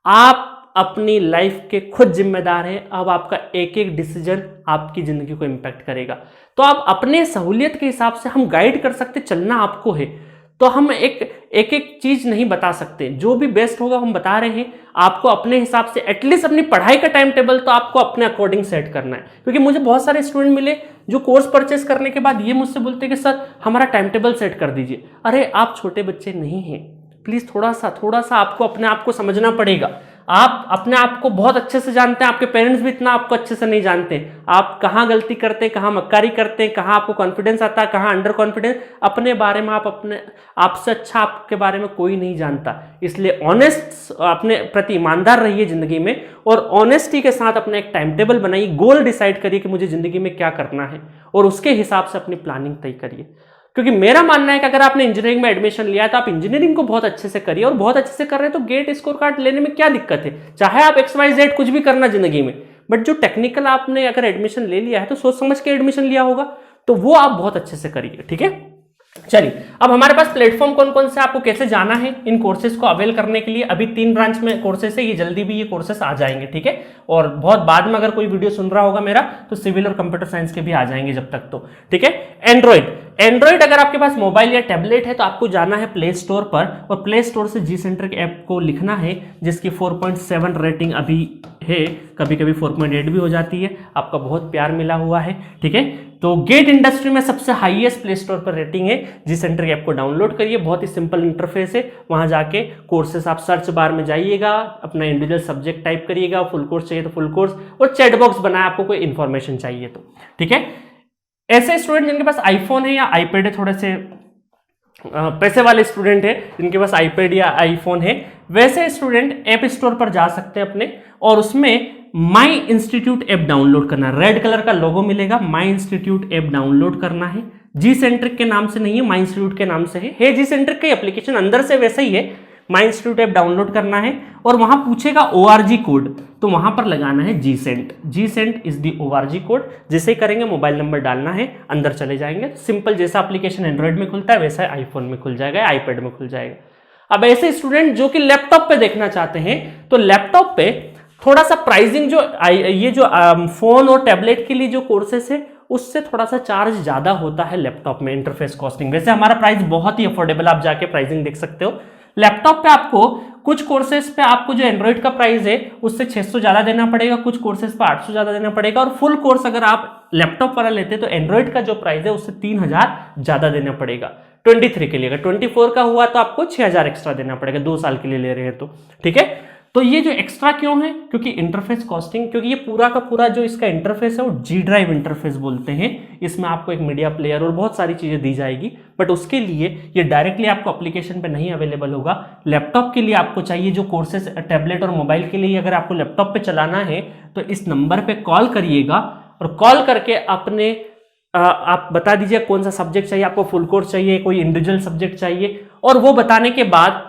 आप अपनी लाइफ के खुद जिम्मेदार हैं। अब आपका एक एक डिसीजन आपकी जिंदगी को इंपैक्ट करेगा। तो आप अपने सहूलियत के हिसाब से हम गाइड कर सकते, चलना आपको है। तो हम एक चीज नहीं बता सकते, जो भी बेस्ट होगा हम बता रहे हैं आपको अपने हिसाब से। एटलीस्ट अपनी पढ़ाई का टाइम टेबल तो आपको अपने अकॉर्डिंग सेट करना है। क्योंकि मुझे बहुत सारे स्टूडेंट मिले जो कोर्स परचेस करने के बाद ये मुझसे बोलते हैं कि सर हमारा टाइम टेबल सेट कर दीजिए। अरे आप छोटे बच्चे नहीं हैं, प्लीज थोड़ा सा आपको अपने आप को समझना पड़ेगा। आप अपने आप को बहुत अच्छे से जानते हैं, आपके पेरेंट्स भी इतना आपको अच्छे से नहीं जानते। आप कहाँ गलती करते हैं, कहाँ मक्कारी करते हैं, कहाँ आपको कॉन्फिडेंस आता है, कहाँ अंडर कॉन्फिडेंस। अपने बारे में आपसे अच्छा आपके बारे में कोई नहीं जानता। इसलिए ऑनेस्ट, अपने प्रति ईमानदार रहिए जिंदगी में, और ऑनेस्टी के साथ अपना एक टाइम टेबल बनाइए, गोल डिसाइड करिए कि मुझे जिंदगी में क्या करना है, और उसके हिसाब से अपनी प्लानिंग तय करिए। क्योंकि मेरा मानना है कि अगर आपने इंजीनियरिंग में एडमिशन लिया है तो आप इंजीनियरिंग को बहुत अच्छे से करिए, और बहुत अच्छे से कर रहे हैं तो गेट स्कोर कार्ड लेने में क्या दिक्कत है। चाहे आप XYZ कुछ भी करना जिंदगी में, बट जो टेक्निकल आपने अगर एडमिशन ले लिया है तो सोच समझ के एडमिशन लिया होगा, तो वो आप बहुत अच्छे से करिए। ठीक है, चलिए अब हमारे पास प्लेटफॉर्म कौन कौन से, आपको कैसे जाना है इन कोर्सेज को अवेल करने के लिए। अभी 3 ब्रांच में कोर्सेज है, ये जल्दी भी ये कोर्सेज आ जाएंगे। ठीक है, और बहुत बाद में अगर कोई वीडियो सुन रहा होगा मेरा तो सिविल और कंप्यूटर साइंस के भी आ जाएंगे जब तक तो। ठीक है, एंड्रॉइड अगर आपके पास मोबाइल या टैबलेट है तो आपको जाना है प्ले स्टोर पर, और प्ले स्टोर से जी सेंट्रिक ऐप को लिखना है, जिसकी 4.7 रेटिंग अभी है, कभी कभी 4.8 भी हो जाती है। आपका बहुत प्यार मिला हुआ है। ठीक है, तो गेट इंडस्ट्री में सबसे हाईएस्ट प्ले स्टोर पर रेटिंग है। जी सेंट्रिक ऐप को डाउनलोड करिए, बहुत ही सिंपल इंटरफेस है। वहां जाके कोर्सेस आप सर्च बार में जाइएगा, अपना इंडिविजुअल सब्जेक्ट टाइप करिएगा, फुल कोर्स चाहिए तो फुल कोर्स, और चैट बॉक्स बनाए आपको कोई इंफॉर्मेशन चाहिए तो। ठीक है, ऐसे स्टूडेंट जिनके पास आईफोन है या आईपैड है, थोड़े से पैसे वाले स्टूडेंट है जिनके पास आईपैड या आईफोन है, वैसे स्टूडेंट ऐप स्टोर पर जा सकते हैं अपने, और उसमें माई इंस्टीट्यूट ऐप डाउनलोड करना है। रेड कलर का लोगो मिलेगा, माई इंस्टीट्यूट ऐप डाउनलोड करना है। जी सेंट्रिक के नाम से नहीं है, माई इंस्टीट्यूट के नाम से है। जी सेंट्रिक का एप्लीकेशन अंदर से वैसे ही है, माई इंस्टीट्यूट ऐप डाउनलोड करना है, और वहां पूछेगा ORG कोड, तो वहां पर लगाना है Gcent is the ORG code. जैसे करेंगे मोबाइल नंबर डालना है, अंदर चले जाएंगे। सिंपल, जैसा एप्लीकेशन एंड्रॉइड में खुलता है वैसा आईफोन में खुल जाएगा, आईपैड में खुल जाएगा। अब ऐसे स्टूडेंट जो कि लैपटॉप पे देखना चाहते हैं, तो लैपटॉप पे थोड़ा सा प्राइसिंग जो ये जो फोन और टैबलेट के लिए जो कोर्सेस है उससे थोड़ा सा चार्ज ज्यादा होता है लैपटॉप में, इंटरफेस कॉस्टिंग। वैसे हमारा प्राइस बहुत ही अफोर्डेबल, आप जाके प्राइसिंग देख सकते हो। लैपटॉप पे आपको कुछ कोर्सेज पे आपको जो एंड्रॉइड का प्राइस है उससे 600 ज्यादा देना पड़ेगा, कुछ कोर्सेज पे 800 ज्यादा देना पड़ेगा, और फुल कोर्स अगर आप लैपटॉप वाला लेते तो एंड्रॉइड का जो प्राइस है उससे 3000 ज्यादा देना पड़ेगा 23 के लिए। अगर 24 का हुआ तो आपको 6000 एक्स्ट्रा देना पड़ेगा, 2 साल के लिए ले रहे हैं तो। ठीक है, तो ये जो एक्स्ट्रा क्यों है, क्योंकि इंटरफेस कॉस्टिंग, क्योंकि ये पूरा का पूरा जो इसका इंटरफेस है वो G ड्राइव इंटरफेस बोलते हैं। इसमें आपको एक मीडिया प्लेयर और बहुत सारी चीजें दी जाएगी, बट उसके लिए ये डायरेक्टली आपको एप्लीकेशन पे नहीं अवेलेबल होगा। लैपटॉप के लिए आपको चाहिए जो कोर्सेज, टैबलेट और मोबाइल के लिए अगर आपको लैपटॉप पे चलाना है तो इस नंबर पे कॉल करिएगा, और कॉल करके अपने आप बता दीजिए कौन सा सब्जेक्ट चाहिए आपको, फुल कोर्स चाहिए, कोई इंडिविजुअल सब्जेक्ट चाहिए, और वो बताने के बाद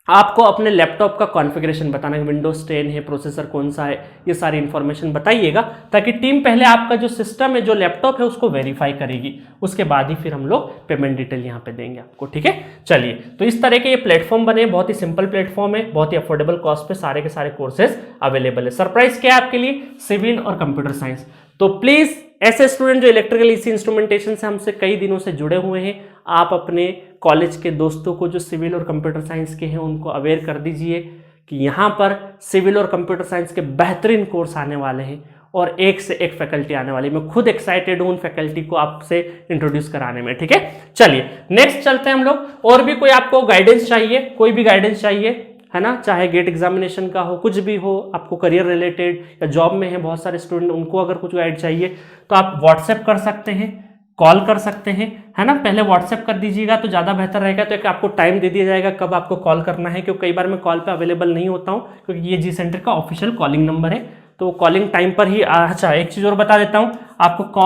आपको अपने लैपटॉप का कॉन्फ़िगरेशन बताना है, विंडोज 10 है, प्रोसेसर कौन सा है, ये सारी इंफॉर्मेशन बताइएगा, ताकि टीम पहले आपका जो सिस्टम है, जो लैपटॉप है, उसको वेरीफाई करेगी। उसके बाद ही फिर हम लोग पेमेंट डिटेल यहाँ पे देंगे आपको, ठीक है। चलिए, तो इस तरह के ये प्लेटफॉर्म बने, बहुत ही सिंपल प्लेटफॉर्म है, बहुत ही अफोर्डेबल कॉस्ट पे सारे के सारे कोर्सेज अवेलेबल है। सरप्राइज क्या है आपके लिए? सिविल और कंप्यूटर साइंस। तो प्लीज ऐसे स्टूडेंट जो इलेक्ट्रिकल ईसी इंस्ट्रूमेंटेशन से हमसे कई दिनों से जुड़े हुए हैं, आप अपने कॉलेज के दोस्तों को जो सिविल और कंप्यूटर साइंस के हैं उनको अवेयर कर दीजिए कि यहाँ पर सिविल और कंप्यूटर साइंस के बेहतरीन कोर्स आने वाले हैं और एक से एक फैकल्टी आने वाली है। मैं खुद एक्साइटेड हूँ उन फैकल्टी को आपसे इंट्रोड्यूस कराने में, ठीक है। चलिए नेक्स्ट चलते हैं हम लोग। और भी कोई आपको गाइडेंस चाहिए, कोई भी गाइडेंस चाहिए है ना, चाहे गेट एग्जामिनेशन का हो, कुछ भी हो, आपको करियर रिलेटेड या जॉब में है बहुत सारे स्टूडेंट, उनको अगर कुछ गाइड चाहिए तो आप व्हाट्सएप कर सकते हैं, कॉल कर सकते हैं, है ना। पहले व्हाट्सएप कर दीजिएगा तो ज़्यादा बेहतर रहेगा, तो एक आपको टाइम दे दिया जाएगा कब आपको कॉल करना है, क्योंकि कई बार मैं कॉल पे अवेलेबल नहीं होता हूँ, क्योंकि ये जी सेंटर का ऑफिशियल कॉलिंग नंबर है, तो कॉलिंग टाइम पर ही। अच्छा, एक चीज़ और बता देता हूँ आपको,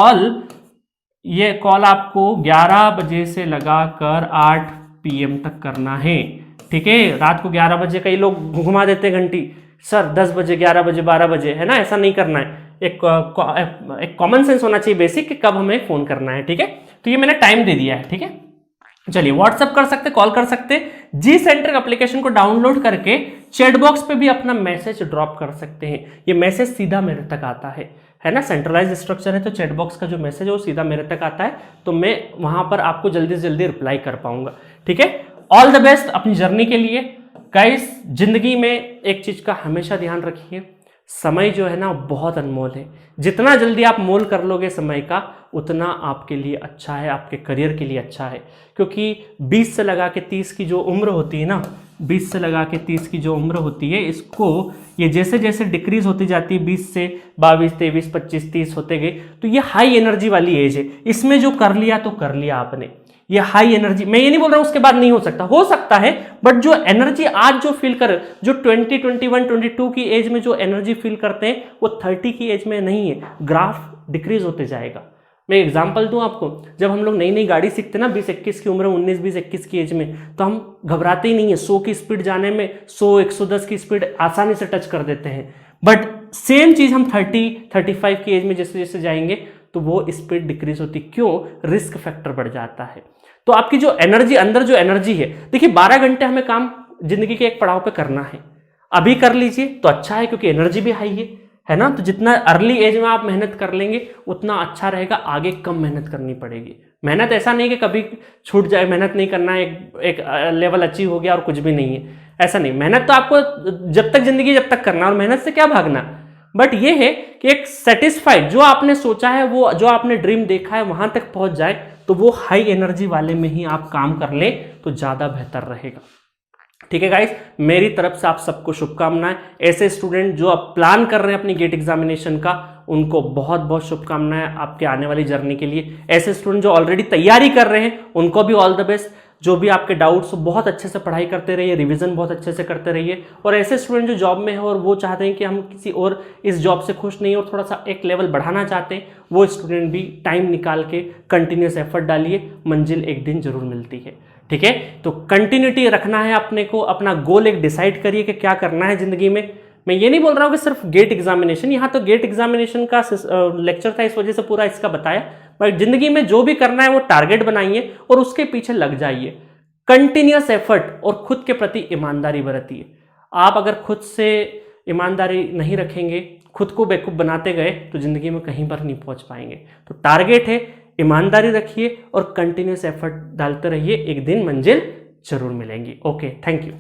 ये कॉल आपको 11 बजे से लगाकर 8 PM तक करना है, ठीक है। रात को 11 बजे कई लोग घुमा देते हैं घंटी, सर 10 बजे, 11 बजे, 12 बजे, है ना, ऐसा नहीं करना है। एक कॉमन सेंस होना चाहिए बेसिक कि कब हमें फोन करना है, ठीक है। तो ये मैंने टाइम दे दिया है, ठीक है। चलिए, व्हाट्सएप कर सकते, कॉल कर सकते, जी सेंटर एप्लीकेशन को डाउनलोड करके चैट बॉक्स पे भी अपना मैसेज ड्रॉप कर सकते हैं। ये मैसेज सीधा मेरे तक आता है ना, सेंट्रलाइज स्ट्रक्चर है, तो चैट बॉक्स का जो मैसेज है वो सीधा मेरे तक आता है, तो मैं वहां पर आपको जल्दी से जल्दी रिप्लाई कर पाऊंगा, ठीक है। ऑल द बेस्ट अपनी जर्नी के लिए गाइस। जिंदगी में एक चीज का हमेशा ध्यान रखिए, समय जो है ना बहुत अनमोल है, जितना जल्दी आप मोल कर लोगे समय का, उतना आपके लिए अच्छा है, आपके करियर के लिए अच्छा है। क्योंकि 20 से लगा के 30 की जो उम्र होती है ना, 20 से लगा के 30 की जो उम्र होती है, इसको ये जैसे जैसे डिक्रीज होती जाती है, 20 से 22, 23, 25, 30 होते गए, तो ये हाई एनर्जी वाली एज है। इसमें जो कर लिया तो कर लिया आपने, ये हाई एनर्जी, मैं ये नहीं बोल रहा हूं उसके बाद नहीं हो सकता है, बट जो एनर्जी आज जो फील कर, जो 20, 21, 22 की एज में जो एनर्जी फील करते हैं, वो 30 की एज में नहीं है, ग्राफ डिक्रीज होते जाएगा। मैं एग्जांपल दूं आपको, जब हम लोग नई नई गाड़ी सीखते ना 20-21 की उम्र में, 19-20-21 की एज में, तो हम घबराते ही नहीं है, 100 की स्पीड जाने में 100-110 की स्पीड आसानी से टच कर देते हैं। बट सेम चीज हम 30-35 की एज में जैसे जैसे जाएंगे तो वो स्पीड डिक्रीज होती, क्यों? रिस्क फैक्टर बढ़ जाता है। तो आपकी जो एनर्जी, अंदर जो एनर्जी है, देखिए 12 घंटे हमें काम जिंदगी के एक पड़ाव पे करना है, अभी कर लीजिए तो अच्छा है, क्योंकि एनर्जी भी हाई है ना। तो जितना अर्ली एज में आप मेहनत कर लेंगे उतना अच्छा रहेगा, आगे कम मेहनत करनी पड़ेगी। मेहनत ऐसा नहीं कि कभी छूट जाए, मेहनत नहीं करना है, एक लेवल अचीव हो गया और कुछ भी नहीं है, ऐसा नहीं। मेहनत तो आपको जब तक जिंदगी जब तक करना, और मेहनत से क्या भागना। बट ये है कि एक सेटिस्फाइड, जो आपने सोचा है, वो जो आपने ड्रीम देखा है वहां तक पहुंच जाए, तो वो हाई एनर्जी वाले में ही आप काम कर ले तो ज्यादा बेहतर रहेगा, ठीक है गाइस। मेरी तरफ से आप सबको शुभकामनाएं। ऐसे स्टूडेंट जो आप प्लान कर रहे हैं अपनी गेट एग्जामिनेशन का, उनको बहुत बहुत शुभकामनाएं आपके आने वाली जर्नी के लिए। ऐसे स्टूडेंट जो ऑलरेडी तैयारी कर रहे हैं, उनको भी ऑल द बेस्ट। जो भी आपके डाउट्स हो, बहुत अच्छे से पढ़ाई करते रहिए, रिवीजन बहुत अच्छे से करते रहिए। और ऐसे स्टूडेंट जो जॉब में है और वो चाहते हैं कि हम किसी और इस जॉब से खुश नहीं और थोड़ा सा एक लेवल बढ़ाना चाहते हैं, वो स्टूडेंट भी टाइम निकाल के कंटिन्यूस एफर्ट डालिए, मंजिल एक दिन जरूर मिलती है, ठीक है। तो कंटिन्यूटी रखना है अपने को, अपना गोल एक डिसाइड करिए कि क्या करना है जिंदगी में। मैं ये नहीं बोल रहा हूँ कि सिर्फ गेट एग्जामिनेशन, यहाँ तो गेट एग्जामिनेशन का लेक्चर था, इस वजह से पूरा इसका बताया, बट जिंदगी में जो भी करना है वो टारगेट बनाइए और उसके पीछे लग जाइए। कंटिन्यूअस एफर्ट और खुद के प्रति ईमानदारी बरतिए। आप अगर खुद से ईमानदारी नहीं रखेंगे, खुद को बेवकूफ़ बनाते गए, तो जिंदगी में कहीं पर नहीं पहुंच पाएंगे। तो टारगेट है, ईमानदारी रखिए और कंटिन्यूअस एफर्ट डालते रहिए, एक दिन मंजिल जरूर मिलेंगी। Okay, thank you.